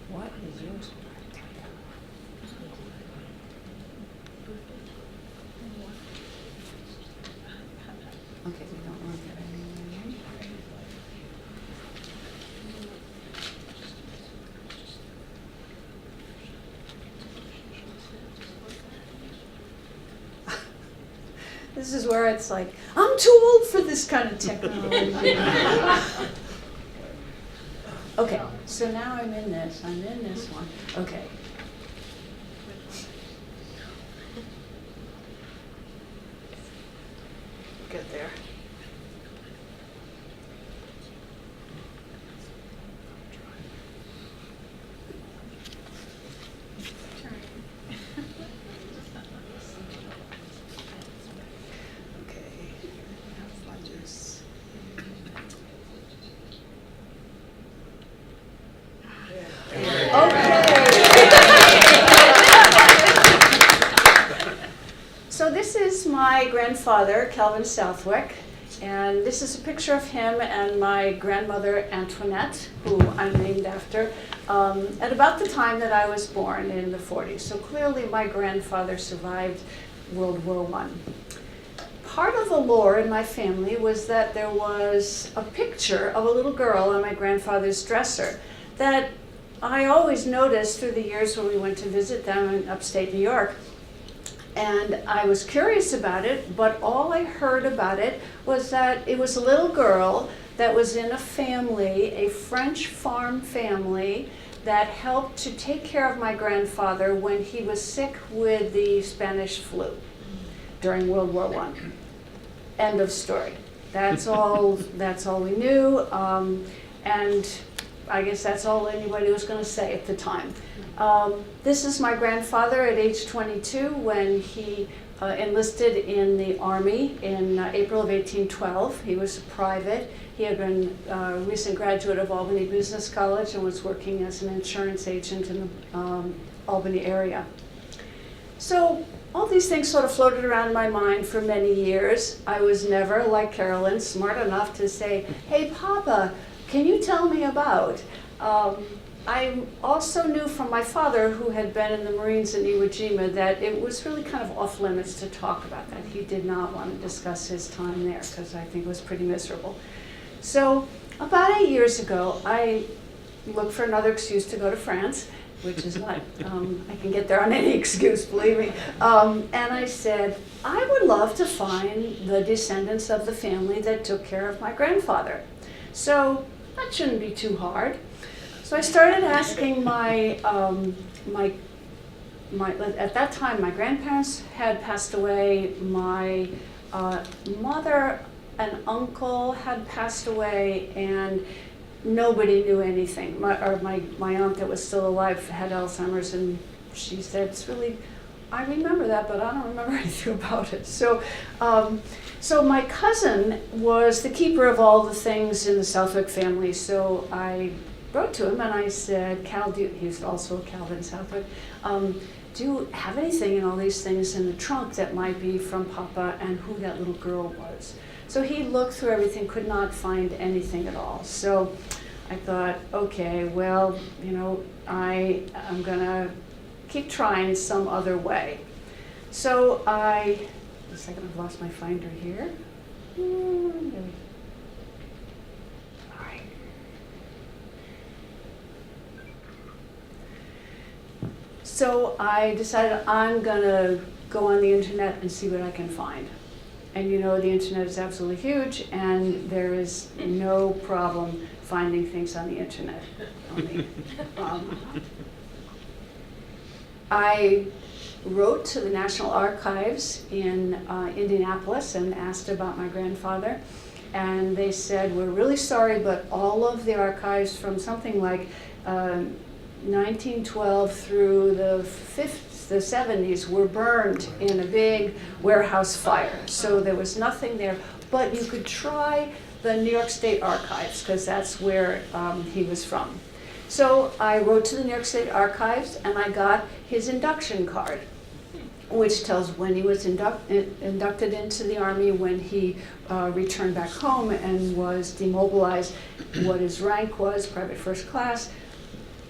Speaker 6: What is yours? Okay, we don't want that anymore. This is where it's like, I'm too old for this kind of technology. Okay, so now I'm in this one. Okay. Get there. So this is my grandfather, Calvin Southwick, and this is a picture of him and my grandmother, Antoinette, who I'm named after, at about the time that I was born in the 40s. So clearly my grandfather survived World War I. Part of the lore in my family was that there was a picture of a little girl on my grandfather's dresser that I always noticed through the years when we went to visit them in upstate New York. And I was curious about it, but all I heard about it was that it was a little girl that was in a family, a French farm family, that helped to take care of my grandfather when he was sick with the Spanish flu during World War I. End of story. That's all we knew, and I guess that's all anybody was going to say at the time. This is my grandfather at age 22 when he enlisted in the Army in April of 1812. He was a private. He had been a recent graduate of Albany Business College and was working as an insurance agent in the Albany area. So all these things sort of floated around my mind for many years. I was never, like Carolyn, smart enough to say, "Hey, Papa, can you tell me about?" I also knew from my father, who had been in the Marines in Iwo Jima, that it was really kind of off limits to talk about that. He did not want to discuss his time there because I think it was pretty miserable. So about 8 years ago, I looked for another excuse to go to France, which is not, I can get there on any excuse, believe me. And I said, I would love to find the descendants of the family that took care of my grandfather. So that shouldn't be too hard. So I started asking at that time, my grandparents had passed away, my mother and uncle had passed away, and nobody knew anything. My aunt that was still alive had Alzheimer's, and she said, "It's really, I remember that, but I don't remember anything about it." So my cousin was the keeper of all the things in the Southwick family, so I wrote to him and I said, "Cal, he's also Calvin Southwick, do you have anything in all these things in the trunk that might be from Papa and who that little girl was?" So he looked through everything, could not find anything at all. So I thought, okay, well, I'm gonna keep trying some other way. So a second, I've lost my finder here. All right. So I decided I'm gonna go on the internet and see what I can find. And the internet is absolutely huge, and there is no problem finding things on the internet. I wrote to the National Archives in Indianapolis and asked about my grandfather, and they said, "We're really sorry, but all of the archives from something like 1912 through the 70s were burned in a big warehouse fire. So there was nothing there, but you could try the New York State Archives because that's where he was from." So I wrote to the New York State Archives and I got his induction card, which tells when he was inducted into the Army, when he returned back home and was demobilized, what his rank was, private first class,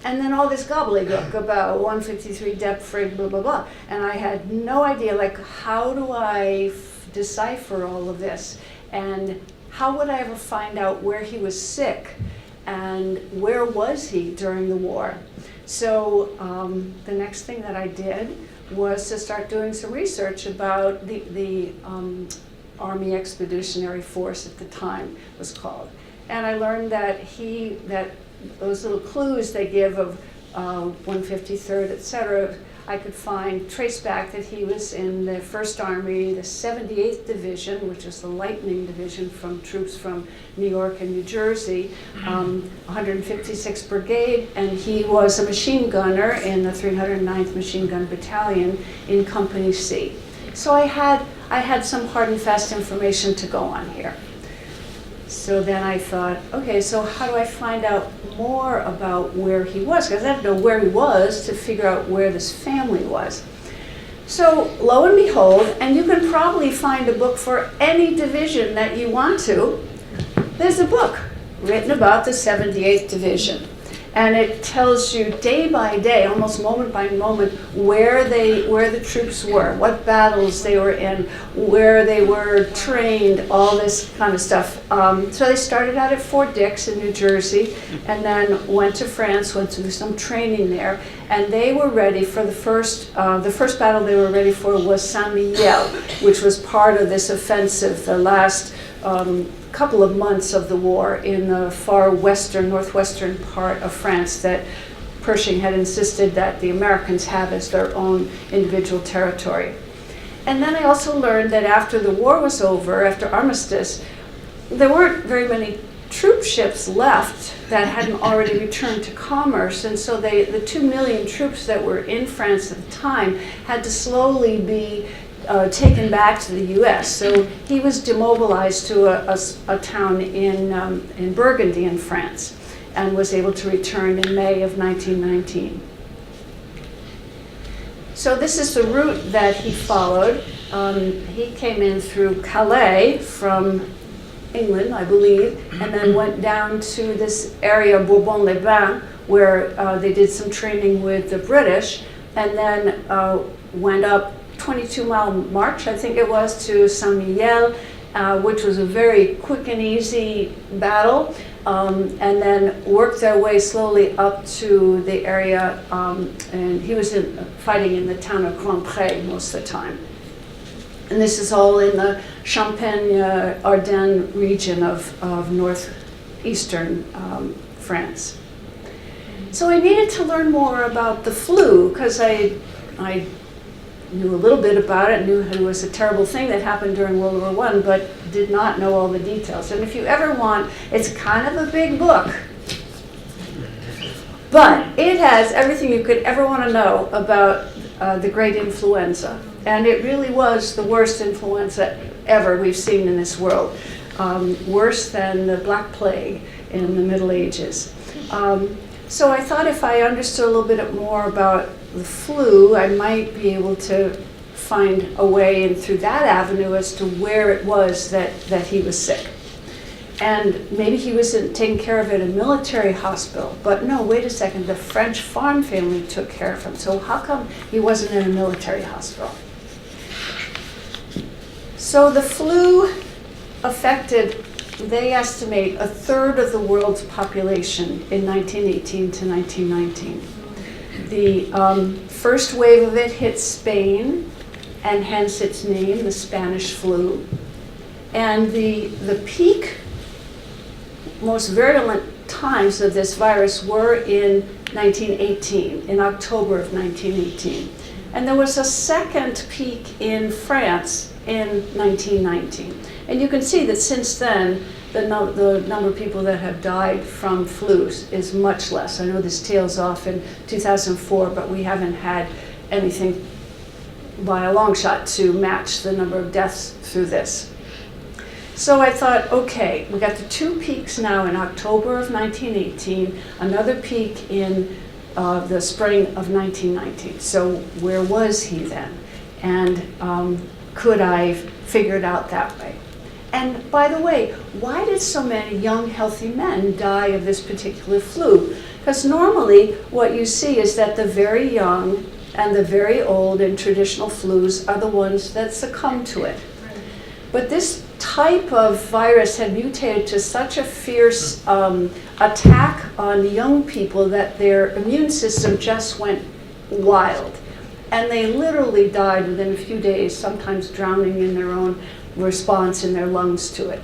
Speaker 6: and then all this gobbledygook about 153 depth frig, blah, blah, blah. And I had no idea, like, how do I decipher all of this? And how would I ever find out where he was sick? And where was he during the war? So the next thing that I did was to start doing some research about the Army Expeditionary Force at the time was called. And I learned that those little clues they give of 153rd, etc., I could trace back that he was in the 1st Army, the 78th Division, which is the Lightning Division from troops from New York and New Jersey, 156th Brigade, and he was a machine gunner in the 309th Machine Gun Battalion in Company C. So I had some hard and fast information to go on here. So then I thought, okay, so how do I find out more about where he was? Because I had to know where he was to figure out where this family was. So lo and behold, and you can probably find a book for any division that you want to, there's a book written about the 78th Division. And it tells you day by day, almost moment by moment, where the troops were, what battles they were in, where they were trained, all this kind of stuff. So they started out at Fort Dix in New Jersey, and then went to France, went through some training there, and they were ready for the first battle they were ready for was Saint-Mihiel, which was part of this offensive, the last couple of months of the war in the far northwestern part of France that Pershing had insisted that the Americans have as their own individual territory. And then I also learned that after the war was over, after armistice, there weren't very many troop ships left that hadn't already returned to commerce, and so the 2 million troops that were in France at the time had to slowly be taken back to the U.S. So he was demobilized to a town in Burgundy in France and was able to return in May of 1919. So this is the route that he followed. He came in through Calais from England, I believe, and then went down to this area, Bourbon-les-Bains, where they did some training with the British, and then went up 22-mile march, I think it was, to Saint-Mihiel, which was a very quick and easy battle, and then worked their way slowly up to the area, and he was fighting in the town of Grandpré most of the time. And this is all in the Champagne-Ardenne region of northeastern France. So I needed to learn more about the flu, because I knew a little bit about it, knew it was a terrible thing that happened during World War I, but did not know all the details. And if you ever want, it's kind of a big book, but it has everything you could ever want to know about the Great Influenza. And it really was the worst influenza ever we've seen in this world, worse than the Black Plague in the Middle Ages. So I thought if I understood a little bit more about the flu, I might be able to find a way in through that avenue as to where it was that he was sick. And maybe he was taken care of at a military hospital, but no, wait a second, the French farm family took care of him, so how come he wasn't in a military hospital? So the flu affected, they estimate, 1/3 of the world's population in 1918 to 1919. The first wave of it hit Spain, and hence its name, the Spanish flu. And the peak, most virulent times of this virus were in 1918, in October of 1918. And there was a second peak in France in 1919. And you can see that since then, the number of people that have died from flus is much less. I know this tails off in 2004, but we haven't had anything by a long shot to match the number of deaths through this. So I thought, okay, we got the 2 peaks now in October of 1918, another peak in the spring of 1919. So where was he then? And could I figure it out that way? And by the way, why did so many young, healthy men die of this particular flu? Because normally what you see is that the very young and the very old in traditional flus are the ones that succumb to it. But this type of virus had mutated to such a fierce attack on young people that their immune system just went wild. And they literally died within a few days, sometimes drowning in their own response in their lungs to it.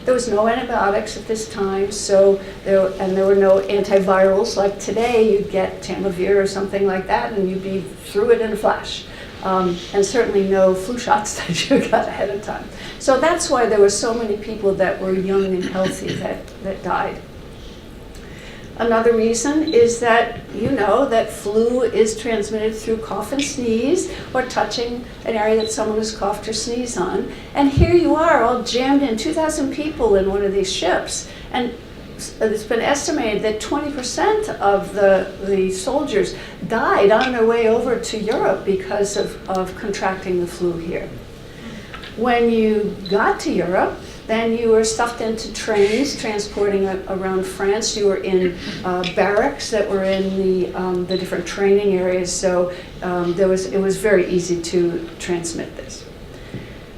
Speaker 7: There was no antibiotics at this time, so there were no antivirals. Like today, you'd get Tamiflu or something like that, and you'd be through it in a flash. And certainly no flu shots that you got ahead of time. So that's why there were so many people that were young and healthy that died. Another reason is that you know that flu is transmitted through cough and sneeze, or touching an area that someone has coughed or sneezed on. And here you are, all jammed in, 2,000 people in one of these ships. And it's been estimated that 20% of the soldiers died on their way over to Europe because of contracting the flu here. When you got to Europe, then you were stuffed into trains transporting around France. You were in barracks that were in the different training areas, so it was very easy to transmit this.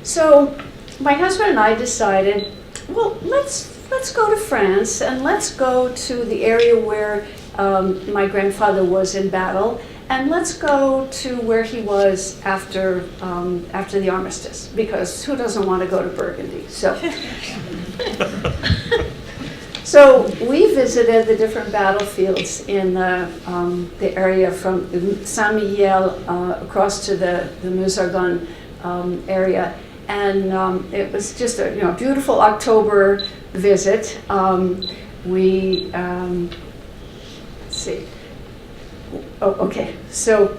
Speaker 7: So my husband and I decided, well, let's go to France and let's go to the area where my grandfather was in battle, and let's go to where he was after the armistice, because who doesn't want to go to Burgundy? So we visited the different battlefields in the area from Saint-Mihiel across to the Meuse-Argonne area, and it was just a beautiful October visit. Let's see. Oh, okay. So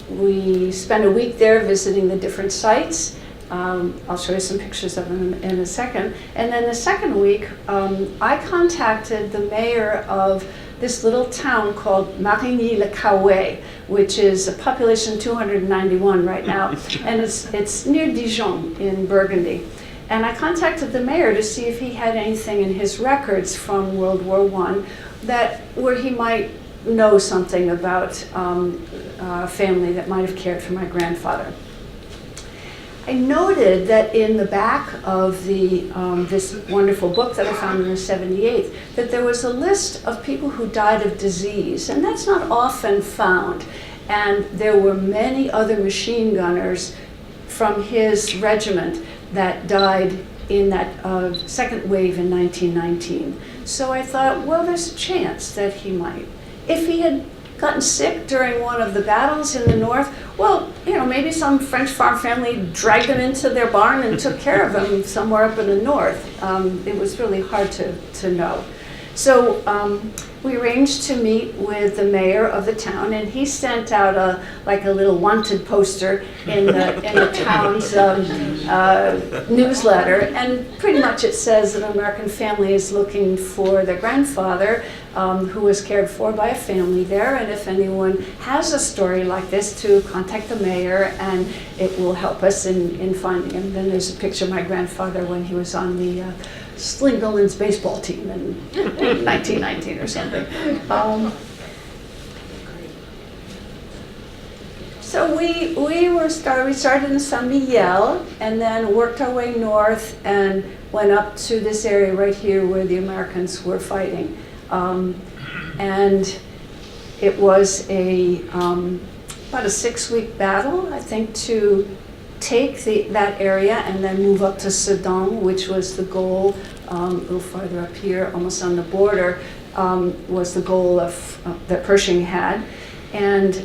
Speaker 7: we spent a week there visiting the different sites. I'll show you some pictures of them in a second. And then the second week, I contacted the mayor of this little town called Marigny-le-Cauet, which is a population of 291 right now, and it's near Dijon in Burgundy. And I contacted the mayor to see if he had anything in his records from World War I where he might know something about a family that might have cared for my grandfather. I noted that in the back of this wonderful book that I found in the 78th, that there was a list of people who died of disease, and that's not often found. And there were many other machine gunners from his regiment that died in that second wave in 1919. So I thought, well, there's a chance that he might. If he had gotten sick during one of the battles in the north, well, maybe some French farm family dragged him into their barn and took care of him somewhere up in the north. It was really hard to know. So we arranged to meet with the mayor of the town, and he sent out a little wanted poster in the town's newsletter, and pretty much it says that an American family is looking for their grandfather, who was cared for by a family there, and if anyone has a story like this, to contact the mayor, and it will help us in finding him. Then there's a picture of my grandfather when he was on the Slingerland's baseball team in 1919 or something. So we started in Saint-Mihiel and then worked our way north and went up to this area right here where the Americans were fighting. And it was about a 6-week battle, I think, to take that area and then move up to Sedan, which was the goal, a little farther up here, almost on the border, was the goal that Pershing had. And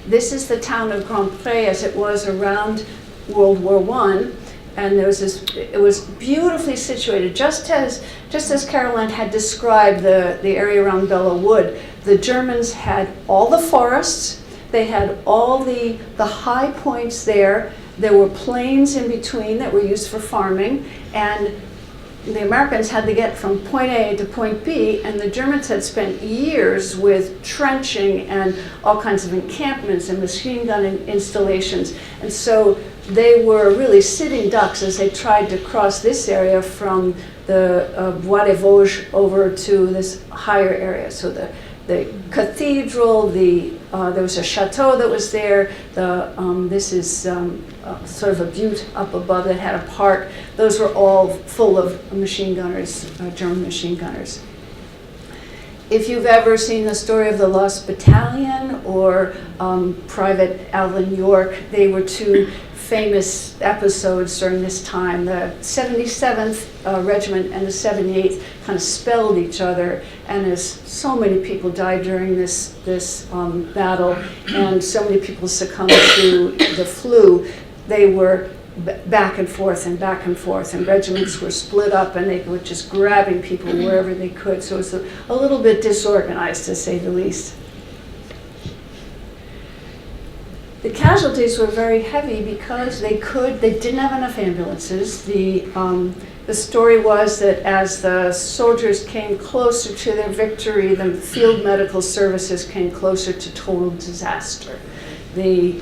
Speaker 7: this is the town of Grandpré as it was around World War I. And there was it was beautifully situated, just as Carolyn had described the area around Belleau Wood. The Germans had all the forests, they had all the high points there. There were plains in between that were used for farming, and the Americans had to get from point A to point B, and the Germans had spent years with trenching and all kinds of encampments and machine gun installations. And so they were really sitting ducks as they tried to cross this area from the Bois des Vosges over to this higher area. So the cathedral, there was a chateau that was there. This is sort of a butte up above that had a park. Those were all full of machine gunners, German machine gunners. If you've ever seen the story of the Lost Battalion or Private Alvin York, they were two famous episodes during this time. The 77th Regiment and the 78th kind of spelled each other, and as so many people died during this battle, and so many people succumbed to the flu, they were back and forth, and regiments were split up, and they were just grabbing people wherever they could. So it's a little bit disorganized, to say the least. The casualties were very heavy because they didn't have enough ambulances. The story was that as the soldiers came closer to their victory, the field medical services came closer to total disaster. They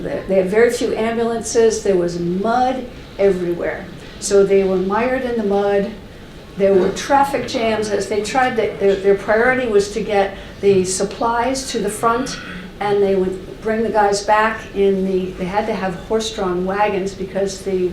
Speaker 7: had very few ambulances. There was mud everywhere. So they were mired in the mud. There were traffic jams as they tried their priority was to get the supplies to the front, and they would bring the guys back they had to have horse-drawn wagons because the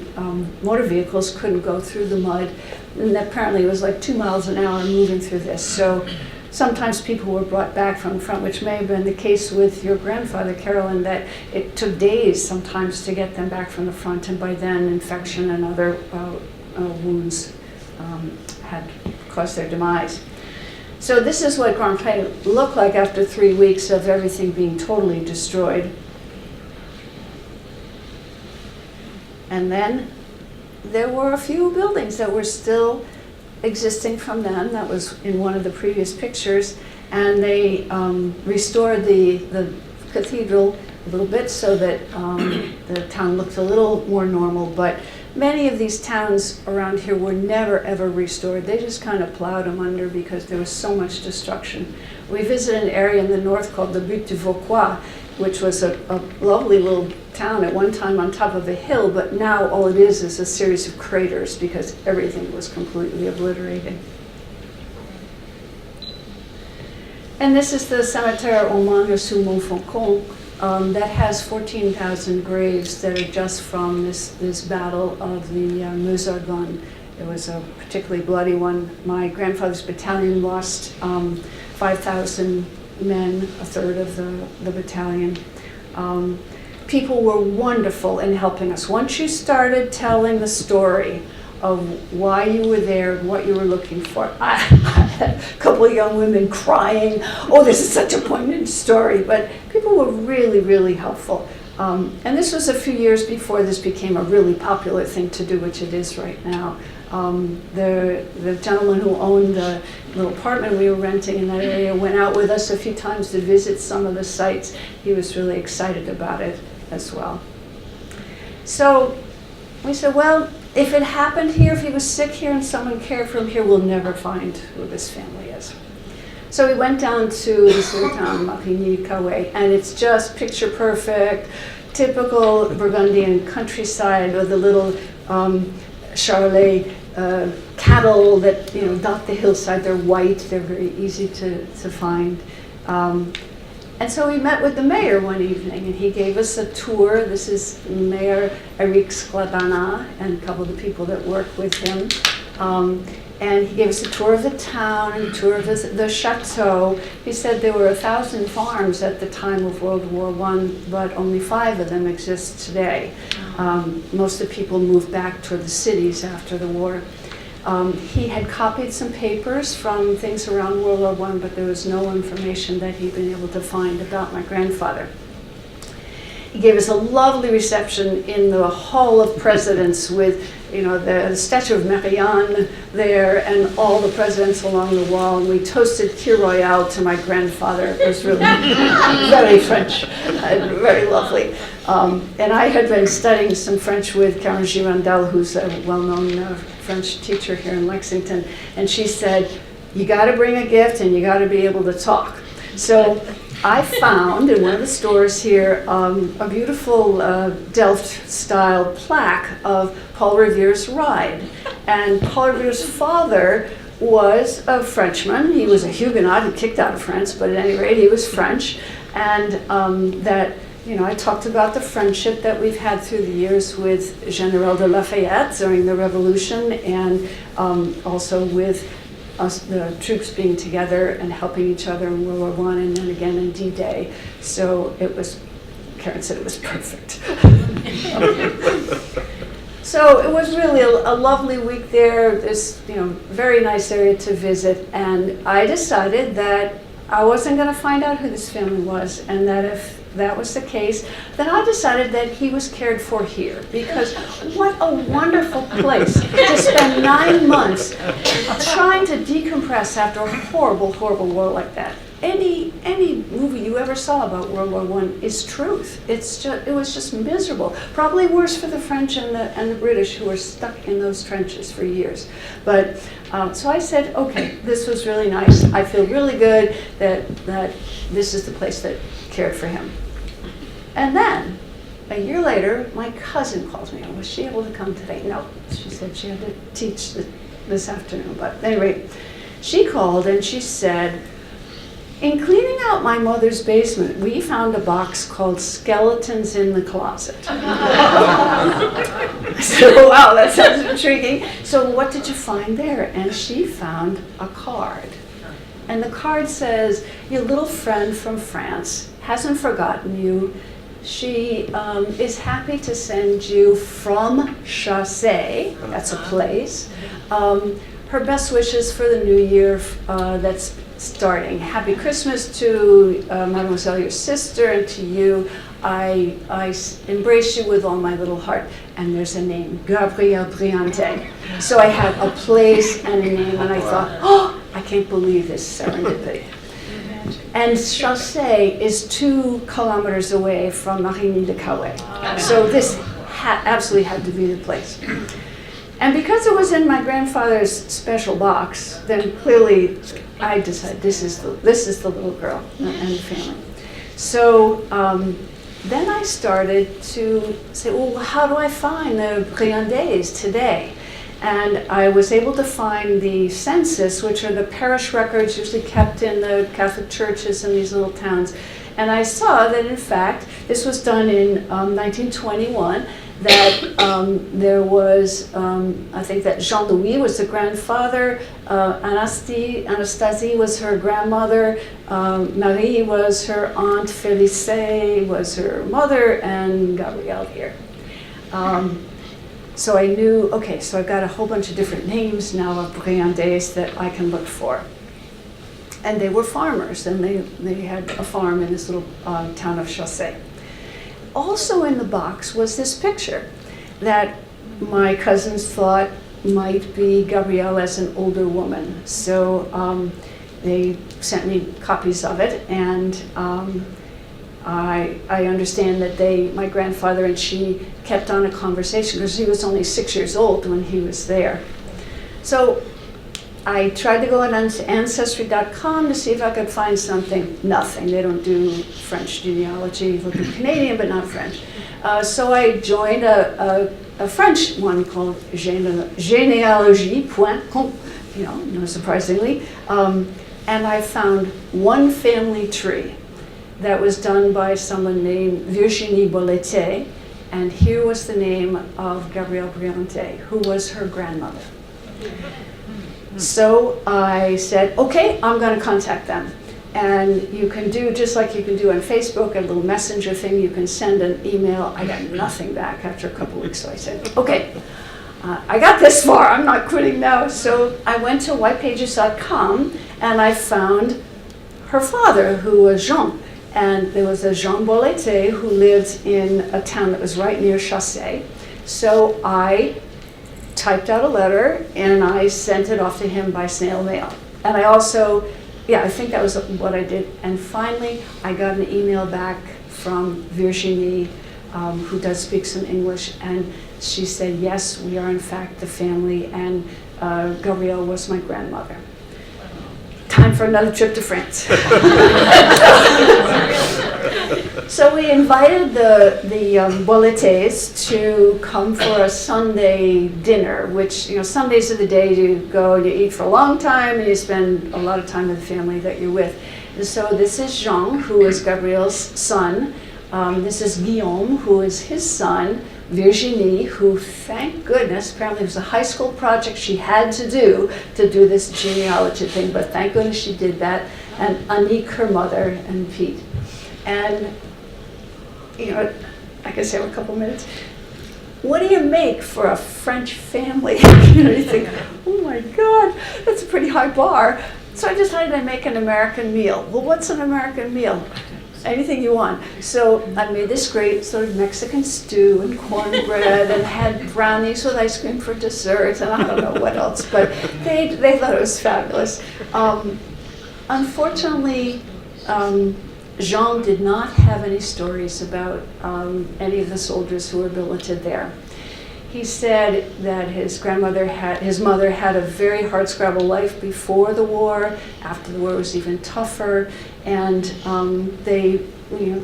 Speaker 7: motor vehicles couldn't go through the mud. And apparently it was like 2 miles an hour moving through this. So sometimes people were brought back from the front, which may have been the case with your grandfather, Carolyn, that it took days sometimes to get them back from the front, and by then infection and other wounds had caused their demise. So this is what Grand Pré looked like after 3 weeks of everything being totally destroyed. And then there were a few buildings that were still existing from then. That was in one of the previous pictures. And they restored the cathedral a little bit so that the town looked a little more normal. But many of these towns around here were never, ever restored. They just kind of plowed them under because there was so much destruction. We visited an area in the north called the Butte de Vauquois, which was a lovely little town at one time on top of a hill, but now all it is a series of craters because everything was completely obliterated. And this is the Cimetière aux Mangles sous Montfaucon. That has 14,000 graves that are just from this battle of the Meuse-Argonne. It was a particularly bloody one. My grandfather's battalion lost 5,000 men, a third of the battalion. People were wonderful in helping us. Once you started telling the story of why you were there and what you were looking for, I had a couple of young women crying, oh, this is such a poignant story, but people were really, really helpful. And this was a few years before this became a really popular thing to do, which it is right now. The gentleman who owned the little apartment we were renting in that area went out with us a few times to visit some of the sites. He was really excited about it as well. So we said, well, if it happened here, if he was sick here and someone cared for him here, we'll never find who this family is. So we went down to this little town, Marigny-Caouet, and it's just picture perfect, typical Burgundian countryside with the little Charolais cattle that dot the hillside. They're white, they're very easy to find. And so we met with the mayor one evening, and he gave us a tour. This is Mayor Eric Skladana and a couple of the people that work with him. And he gave us a tour of the town and a tour of the chateau. He said there were 1,000 farms at the time of World War I, but only 5 of them exist today. Most of the people moved back toward the cities after the war. He had copied some papers from things around World War I, but there was no information that he'd been able to find about my grandfather. He gave us a lovely reception in the Hall of Presidents with, the statue of Marianne there and all the presidents along the wall. And we toasted Kir Royale to my grandfather. It was really very French, very lovely. And I had been studying some French with Carolyn Girandel, who's a well-known French teacher here in Lexington. And she said, you got to bring a gift and you got to be able to talk. So I found in one of the stores here a beautiful Delft-style plaque of Paul Revere's Ride. And Paul Revere's father was a Frenchman. He was a Huguenot who kicked out of France, but at any rate, he was French. And I talked about the friendship that we've had through the years with General de Lafayette during the Revolution, and also with us, the troops being together and helping each other in World War I and then again in D-Day. So it was Karen said it was perfect. So it was really a lovely week there. This, very nice area to visit. And I decided that I wasn't going to find out who this family was, and that if that was the case, then I decided that he was cared for here, because what a wonderful place to spend 9 months trying to decompress after a horrible, horrible war like that. Any movie you ever saw about World War I is truth. It was just miserable. Probably worse for the French and the British, who were stuck in those trenches for years. But so I said, okay, this was really nice. I feel really good that this is the place that cared for him. And then, a year later, my cousin calls me. Was she able to come today? No, she said she had to teach this afternoon. But anyway, she called and she said, in cleaning out my mother's basement, we found a box called Skeletons in the Closet. I said, oh, wow, that sounds intriguing. So what did you find there? And she found a card. And the card says, your little friend from France hasn't forgotten you. She is happy to send you from Chassé, that's a place, her best wishes for the new year that's starting. Happy Christmas to Mademoiselle, your sister, and to you. I embrace you with all my little heart. And there's a name, Gabrielle Briante. So I had a place and a name, and I thought, oh, I can't believe this serendipity. And Chassé is 2 kilometers away from Marigny-de-Cauet. So this absolutely had to be the place. And because it was in my grandfather's special box, then clearly I decided this is the little girl and the family. So then I started to say, well, how do I find the Briandais today? And I was able to find the census, which are the parish records usually kept in the Catholic churches in these little towns. And I saw that, in fact, this was done in 1921, that there was, I think that Jean-Louis was the grandfather, Anastasie was her grandmother, Marie was her aunt, Félicée was her mother, and Gabrielle here. So I knew, okay, so I've got a whole bunch of different names now of Briandais that I can look for. And they were farmers, and they had a farm in this little town of Chassé. Also in the box was this picture that my cousins thought might be Gabrielle as an older woman. So they sent me copies of it, and I understand that my grandfather and she kept on a conversation because he was only 6 years old when he was there. So I tried to go on Ancestry.com to see if I could find something. Nothing. They don't do French genealogy. They'll do Canadian, but not French. So I joined a French one called Généalogie.com, no surprisingly. And I found one family tree that was done by someone named Virginie Bolleté, and here was the name of Gabrielle Briante, who was her grandmother. So I said, okay, I'm going to contact them. And you can do, just like you can do on Facebook, a little messenger thing, you can send an email. I got nothing back after a couple weeks, so I said, okay, I got this far, I'm not quitting now. So I went to whitepages.com, and I found her father, who was Jean. And there was a Jean Bolleté who lived in a town that was right near Chassé. So I typed out a letter and I sent it off to him by snail mail. And I also, I think that was what I did. And finally, I got an email back from Virginie, who does speak some English, and she said, yes, we are in fact the family, and Gabrielle was my grandmother. Time for another trip to France. So we invited the Bolletés to come for a Sunday dinner, which, Sundays are the day you go and you eat for a long time and you spend a lot of time with the family that you're with. And so this is Jean, who is Gabrielle's son. This is Guillaume, who is his son. Virginie, who, thank goodness, apparently it was a high school project she had to do this genealogy thing, but thank goodness she did that. And Anique, her mother, and Pete. And you know, I guess I have a couple minutes. What do you make for a French family? You know, you think, oh my God, that's a pretty high bar. So I decided I'd make an American meal. Well, what's an American meal? Anything you want. So I made this great sort of Mexican stew and cornbread and had brownies with ice cream for dessert and I don't know what else, but they thought it was fabulous. Unfortunately, Jean did not have any stories about any of the soldiers who were billeted there. He said that his mother had a very hardscrabble life before the war. After the war, it was even tougher. And they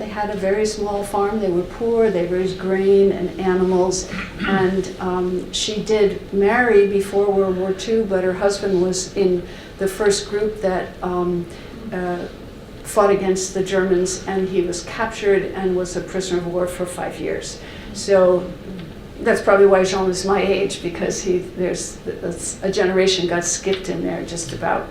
Speaker 7: had a very small farm. They were poor. They raised grain and animals. And she did marry before World War II, but her husband was in the first group that fought against the Germans, and he was captured and was a prisoner of war for 5 years. So that's probably why Jean is my age, because there's a generation got skipped in there just about.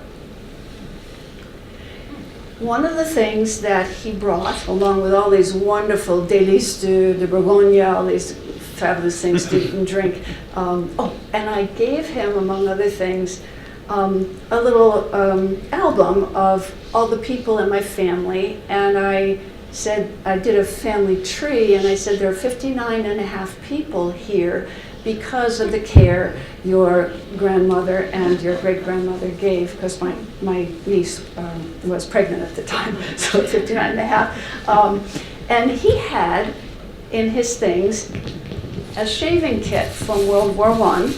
Speaker 7: One of the things that he brought, along with all these wonderful délices de Bourgogne, all these fabulous things to eat and drink, and I gave him, among other things, a little album of all the people in my family, and I said, I did a family tree, and I said there are 59 and a half people here because of the care your grandmother and your great-grandmother gave, because my niece was pregnant at the time, so 59 and a half. And he had in his things a shaving kit from World War I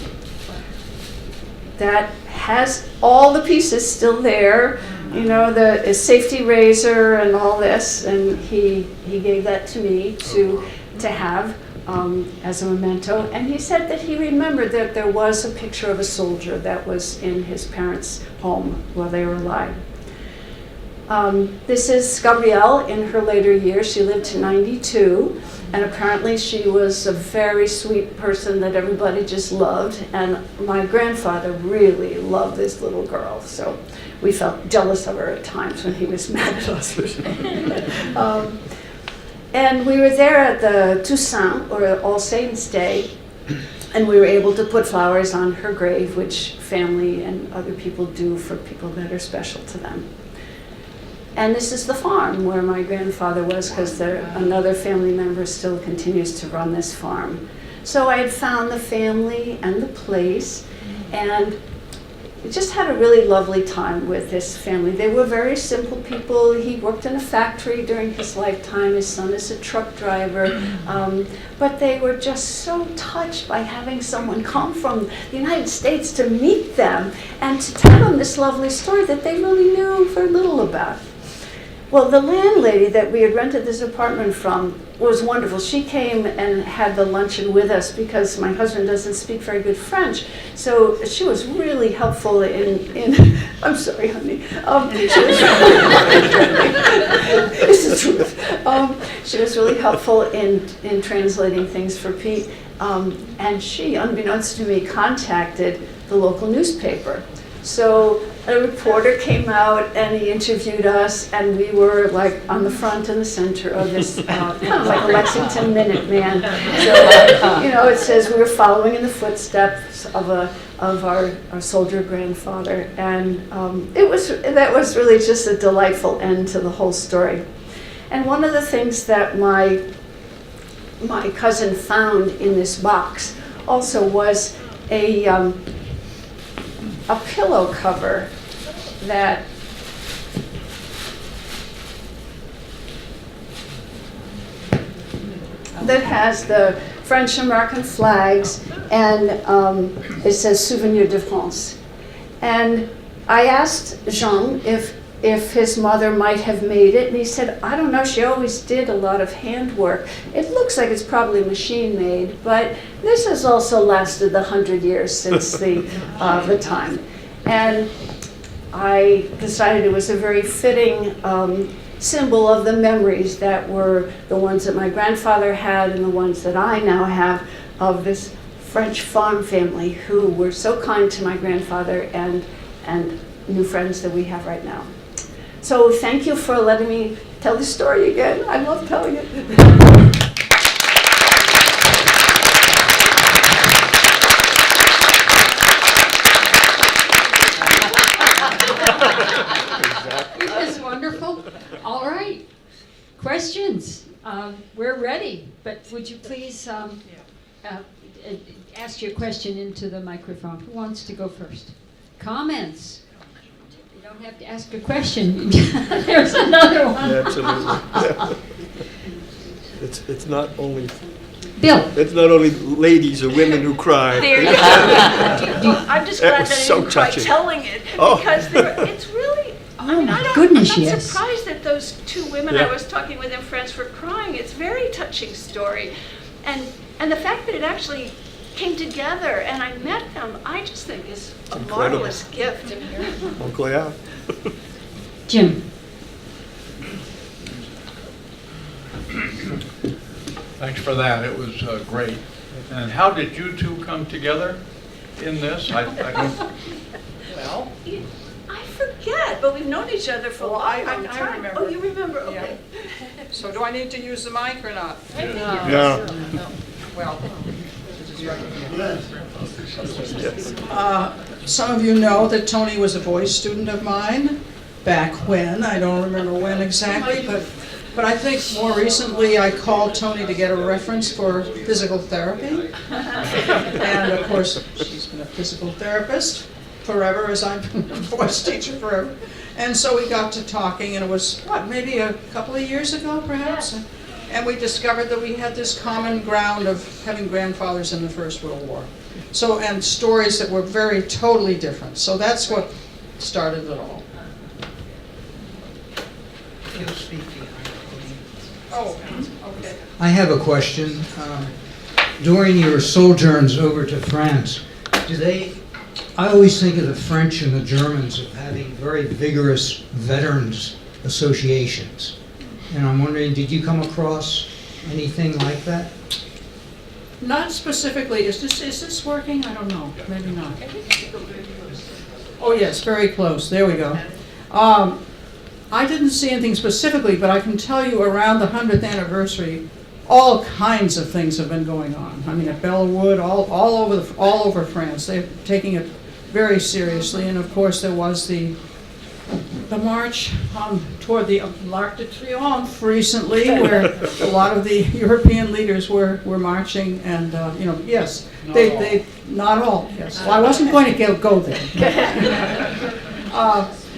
Speaker 7: that has all the pieces still there, you know, the safety razor and all this, and he gave that to me to have as a memento. And he said that he remembered that there was a picture of a soldier that was in his parents' home while they were alive. This is Gabrielle in her later years. She lived to 92, and apparently she was a very sweet person that everybody just loved. And my grandfather really loved this little girl, so we felt jealous of her at times when he was mad at us. And we were there at the Toussaint, or All Saints' Day, and we were able to put flowers on her grave, which family and other people do for people that are special to them. And this is the farm where my grandfather was, because another family member still continues to run this farm. So I had found the family and the place, and just had a really lovely time with this family. They were very simple people. He worked in a factory during his lifetime. His son is a truck driver. But they were just so touched by having someone come from the United States to meet them and to tell them this lovely story that they really knew very little about. Well, the landlady that we had rented this apartment from was wonderful. She came and had the luncheon with us because my husband doesn't speak very good French. So she was really helpful in I'm sorry, honey. This is the truth. She was really helpful in translating things for Pete. And she, unbeknownst to me, contacted the local newspaper. So a reporter came out and he interviewed us, and we were like on the front and the center of this kind of like a Lexington Minuteman. So you know, it says we were following in the footsteps of our soldier grandfather, and that was really just a delightful end to the whole story. And one of the things that my cousin found in this box also was a pillow cover that has the French-American flags, and it says Souvenir de France. And I asked Jean if his mother might have made it, and he said, I don't know, she always did a lot of handwork. It looks like it's probably machine made, but this has also lasted the 100 years since the time. And I decided it was a very fitting symbol of the memories that were the ones that my grandfather had and the ones that I now have of this French farm family who were so kind to my grandfather and new friends that we have right now. So thank you for letting me tell the story again. I love telling it.
Speaker 1: Isn't this wonderful? All right. Questions? We're ready, but would you please ask your question into the microphone? Who wants to go first? Comments? You don't have to ask a question. There's another one.
Speaker 8: Absolutely. It's not only
Speaker 1: Bill.
Speaker 8: ladies or women who cry.
Speaker 9: There you go. I'm just glad
Speaker 8: was
Speaker 9: that I
Speaker 8: so
Speaker 9: didn't cry
Speaker 8: touching.
Speaker 9: telling it,
Speaker 8: Oh.
Speaker 9: because it's really, I mean,
Speaker 1: my goodness,
Speaker 9: I'm not
Speaker 1: yes.
Speaker 9: surprised that those two women
Speaker 8: Yeah.
Speaker 9: I was talking with in France were crying. It's a very touching story. And the fact that it actually came together and I met them, I just think is a
Speaker 8: Incredible.
Speaker 9: marvelous gift.
Speaker 8: Incroyable.
Speaker 1: Jim.
Speaker 2: Thanks for that. It was great. And how did you two come together in this? I don't.
Speaker 6: Well,
Speaker 9: I forget, but we've known each other for a
Speaker 6: Well,
Speaker 9: long,
Speaker 6: I
Speaker 9: long time.
Speaker 6: remember.
Speaker 9: Oh, you remember?
Speaker 6: Yeah.
Speaker 9: Okay.
Speaker 6: so do I need to use the mic or not?
Speaker 8: Yeah.
Speaker 6: Well, some of you know that Toni was a voice student of mine back when. I don't remember when exactly, but I think more recently I called Toni to get a reference for physical therapy. And of course, she's been a physical therapist forever, as I've been a voice teacher forever. And so we got to talking, and it was, maybe a couple of years ago, perhaps?
Speaker 9: Yeah.
Speaker 6: And we discovered that we had this common ground of having grandfathers in the First World War. So, and stories that were very totally different. So that's what started it all. Oh, okay.
Speaker 4: I have a question. During your sojourns over to France, I always think of the French and the Germans of having very vigorous veterans associations. And I'm wondering, did you come across anything like that?
Speaker 6: Not specifically. Is this working? I don't know. Maybe not. Oh yes, very close. There we go. I didn't see anything specifically, but I can tell you around the 100th anniversary, all kinds of things have been going on. I mean, at Bellwood, all over France, they're taking it very seriously. And of course, there was the march toward the Arc de Triomphe recently, where a lot of the European leaders were marching, and yes, they not all. Yes, well, I wasn't going to go there.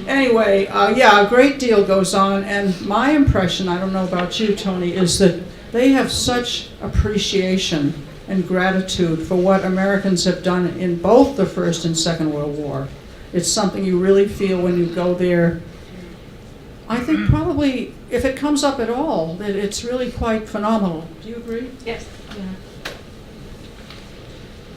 Speaker 6: Anyway, yeah, a great deal goes on, and my impression, I don't know about you, Toni, is that they have such appreciation and gratitude for what Americans have done in both the First and Second World War. It's something you really feel when you go there. I think probably, if it comes up at all, that it's really quite phenomenal. Do you agree?
Speaker 9: Yes.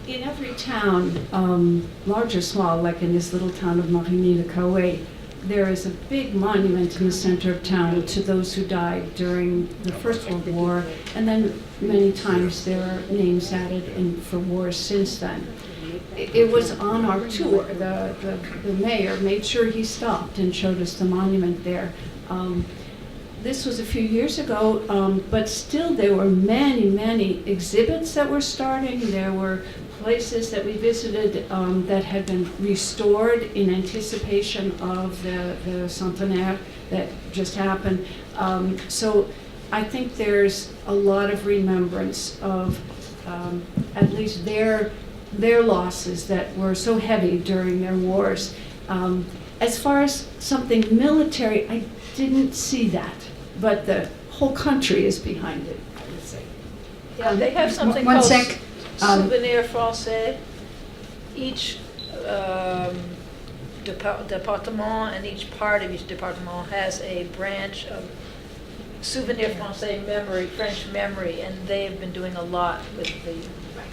Speaker 7: In every town, large or small, like in this little town of Marigny-le-Couët, there is a big monument in the center of town to those who died during the First World War, and then many times there are names added for wars since then. It was on our tour. The mayor made sure he stopped and showed us the monument there. This was a few years ago, but still there were many, many exhibits that were starting. There were places that we visited that had been restored in anticipation of the centenaire that just happened. So I think there's a lot of remembrance of at least their losses that were so heavy during their wars. As far as something military, I didn't see that, but the whole country is behind it, I would say.
Speaker 9: Yeah, they have something
Speaker 1: One
Speaker 9: called
Speaker 1: sec.
Speaker 9: Souvenir Français. Each département and each part of each département has a branch of Souvenir Français memory, French memory, and they have been doing a lot with the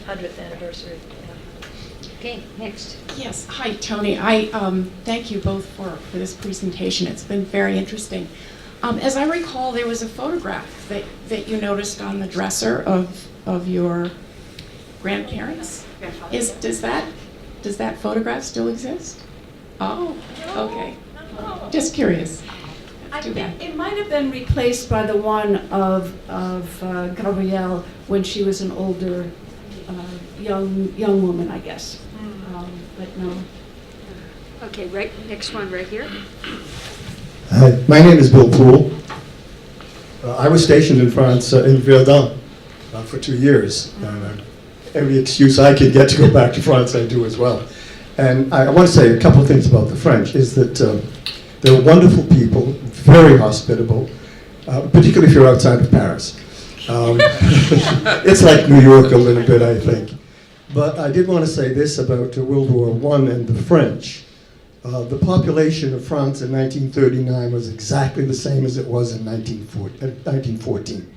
Speaker 9: 100th anniversary.
Speaker 1: Okay, next.
Speaker 10: Yes, hi Toni. I thank you both for this presentation. It's been very interesting. As I recall, there was a photograph that you noticed on the dresser of your grandparents. Does that photograph still exist? Oh, okay. Just curious. I
Speaker 7: Too
Speaker 10: think
Speaker 7: bad.
Speaker 10: it might have been replaced by the one of Gabrielle when she was an older young woman, I guess. But no.
Speaker 1: Okay, right, next one right here.
Speaker 11: Hi, my name is Bill Poole. I was stationed in France, in Verdun, for 2 years. And every excuse I could get to go back to France, I do as well. And I want to say a couple of things about the French, is that they're wonderful people, very hospitable, particularly if you're outside of Paris. It's like New York a little bit, I think. But I did want to say this about World War I and the French. The population of France in 1939 was exactly the same as it was in 1914.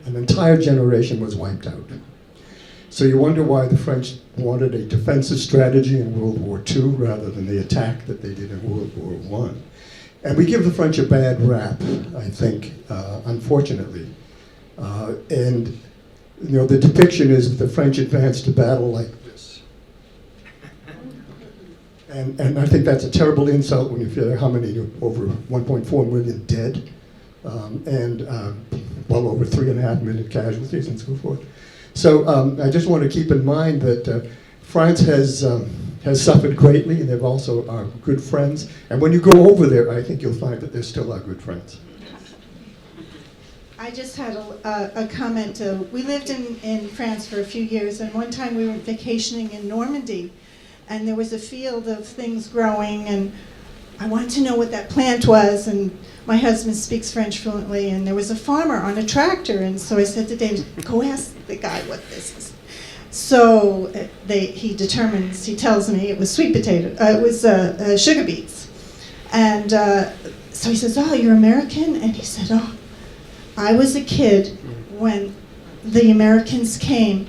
Speaker 11: An entire generation was wiped out. So you wonder why the French wanted a defensive strategy in World War II rather than the attack that they did in World War I. And we give the French a bad rap, I think, unfortunately. And you know, the depiction is the French advanced to battle like this. And I think that's a terrible insult when you figure how many, over 1.4 million dead, and well over 3.5 million casualties and so forth. So I just want to keep in mind that France has suffered greatly, and they've also are good friends. And when you go over there, I think you'll find that they're still our good friends.
Speaker 12: I just had a comment. We lived in France for a few years, and one time we were vacationing in Normandy, and there was a field of things growing, and I wanted to know what that plant was, and my husband speaks French fluently, and there was a farmer on a tractor, and so I said to David, go ask the guy what this is. So he tells me it was sweet potato, it was sugar beets. And so he says, oh, you're American? And he said, oh, I was a kid when the Americans came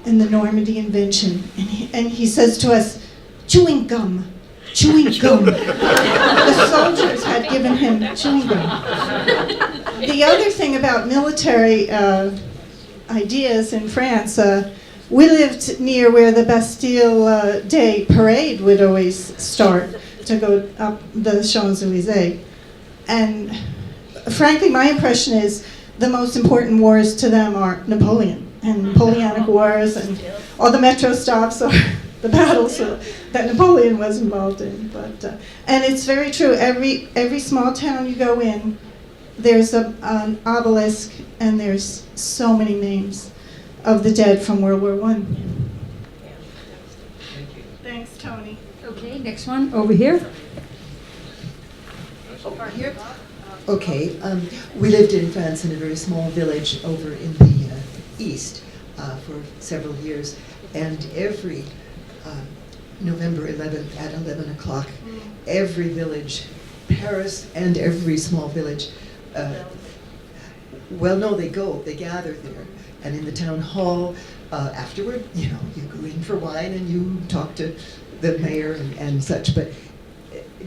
Speaker 12: in the Normandy invasion, and he says to us, chewing gum, chewing gum. The soldiers had given him chewing gum. The other thing about military ideas in France, we lived near where the Bastille Day parade would always start to go up the Champs-Élysées. And frankly, my impression is the most important wars to them are Napoleon and Napoleonic Wars, and all the metro stops are the battles that Napoleon was involved in. But and it's very true. Every small town you go in, there's an obelisk, and there's so many names of the dead from World War I. Thanks, Toni.
Speaker 1: Okay, next one, over here.
Speaker 13: Over here? Okay, we lived in France in a very small village over in the east for several years, and every November 11th at 11 o'clock, every village, Paris and every small village, they gather there, and in the town hall, afterward, you go in for wine and you talk to the mayor and such, but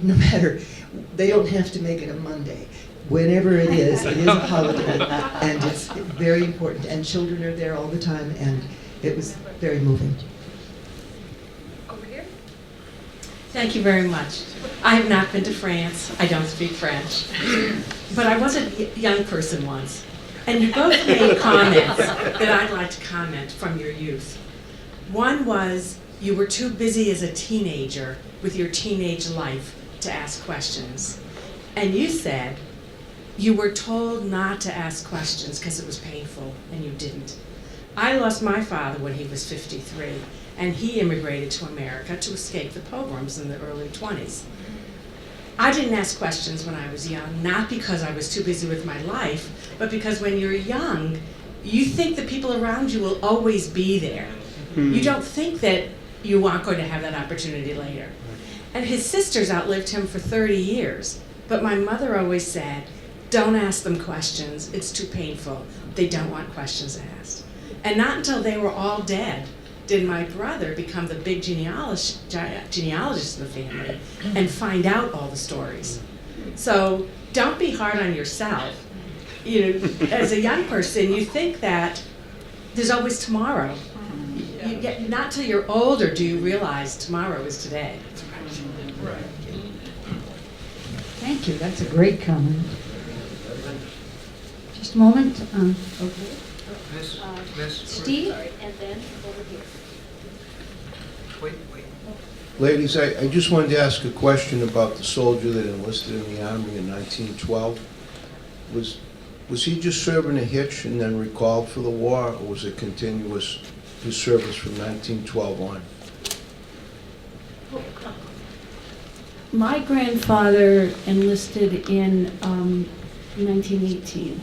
Speaker 13: no matter, they don't have to make it a Monday. Whenever it is a holiday, and it's very important, and children are there all the time, and it was very moving.
Speaker 9: Over here?
Speaker 10: Thank you very much. I have not been to France. I don't speak French. But I was a young person once, and you both made comments that I'd like to comment from your youth. One was you were too busy as a teenager with your teenage life to ask questions. And you said you were told not to ask questions because it was painful, and you didn't. I lost my father when he was 53, and he immigrated to America to escape the pogroms in the early 20s. I didn't ask questions when I was young, not because I was too busy with my life, but because when you're young, you think the people around you will always be there. You don't think that you aren't going to have that opportunity later. And his sisters outlived him for 30 years, but my mother always said, don't ask them questions, it's too painful. They don't want questions asked. And not until they were all dead did my brother become the big genealogist of the family and find out all the stories. So don't be hard on yourself. As a young person, you think that there's always tomorrow. Not till you're older do you realize tomorrow is today.
Speaker 1: Thank you, that's a great comment. Just a moment. Okay. Steve?
Speaker 7: And then over here.
Speaker 14: Ladies, I just wanted to ask a question about the soldier that enlisted in the Army in 1912. Was he just serving a hitch and then recalled for the war, or was it continuous, his service from 1912 on?
Speaker 7: My grandfather enlisted in 1918,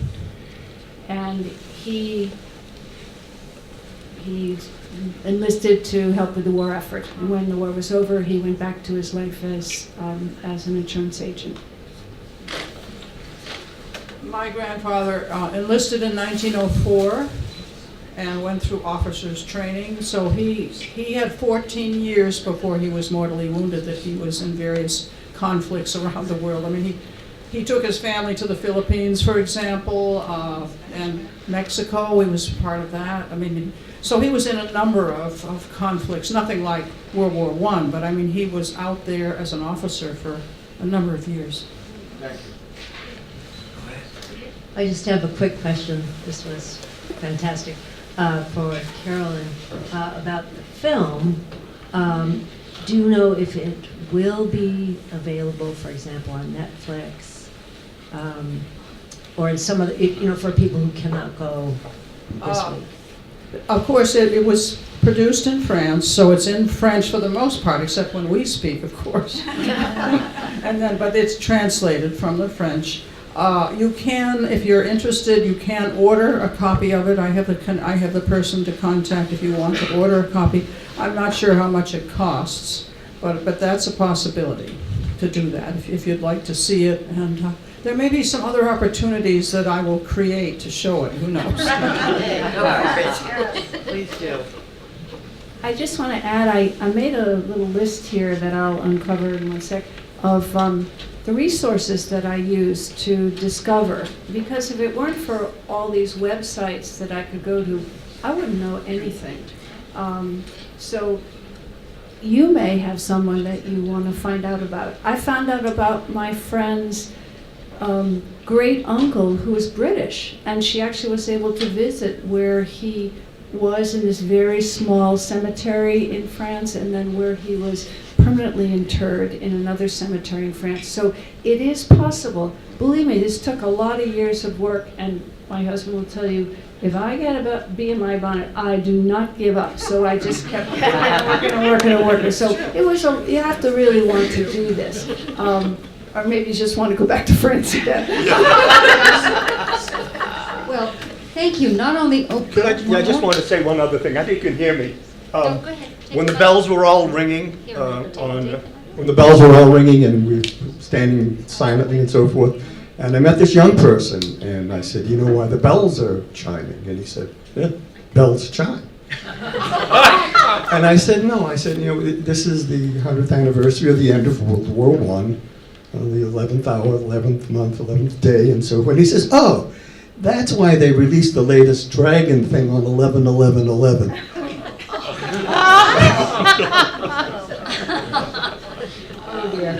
Speaker 7: and he enlisted to help with the war effort. When the war was over, he went back to his life as an insurance agent.
Speaker 6: My grandfather enlisted in 1904 and went through officers training. So he had 14 years before he was mortally wounded that he was in various conflicts around the world. I mean, he took his family to the Philippines, for example, and Mexico. He was part of that. I mean, so he was in a number of conflicts, nothing like World War I, but I mean, he was out there as an officer for a number of years.
Speaker 14: Thank you.
Speaker 15: I just have a quick question. This was fantastic for Carolyn about the film. Do you know if it will be available, for example, on Netflix, or in some other, for people who cannot go this week?
Speaker 6: Of course, it was produced in France, so it's in French for the most part, except when we speak, of course. But it's translated from the French. You can, if you're interested, you can order a copy of it. I have the person to contact if you want to order a copy. I'm not sure how much it costs, but that's a possibility to do that if you'd like to see it. And there may be some other opportunities that I will create to show it. Who knows?
Speaker 15: Please do.
Speaker 7: I just want to add, I made a little list here that I'll uncover in 1 sec of the resources that I use to discover, because if it weren't for all these websites that I could go to, I wouldn't know anything. So you may have someone that you want to find out about. I found out about my friend's great uncle who was British, and she actually was able to visit where he was in this very small cemetery in France, and then where he was permanently interred in another cemetery in France. So it is possible. Believe me, this took a lot of years of work, and my husband will tell you, if I get a bee in my bonnet, I do not give up. So I just kept working. So it was, you have to really want to do this. Or maybe you just want to go back to France again.
Speaker 1: Well, thank you. Not only,
Speaker 8: I just want to say one other thing. I think you can hear me.
Speaker 1: Go ahead.
Speaker 8: When the bells were all ringing,
Speaker 11: When the bells were all ringing and we were standing silently and so forth, and I met this young person, and I said, "You know why the bells are chiming?" And he said, "Yeah, bells chime." And I said, "No." I said, "This is the 100th anniversary of the end of World War I, the 11th hour, 11th month, 11th day, and so forth." He says, "Oh, that's why they released the latest dragon thing on 11/11/11."
Speaker 1: Oh dear.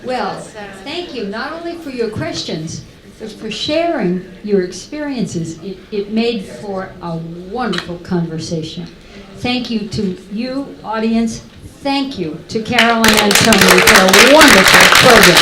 Speaker 1: Well, thank you not only for your questions, but for sharing your experiences. It made for a wonderful conversation. Thank you to you, audience. Thank you to Carolyn and Toni for a wonderful program.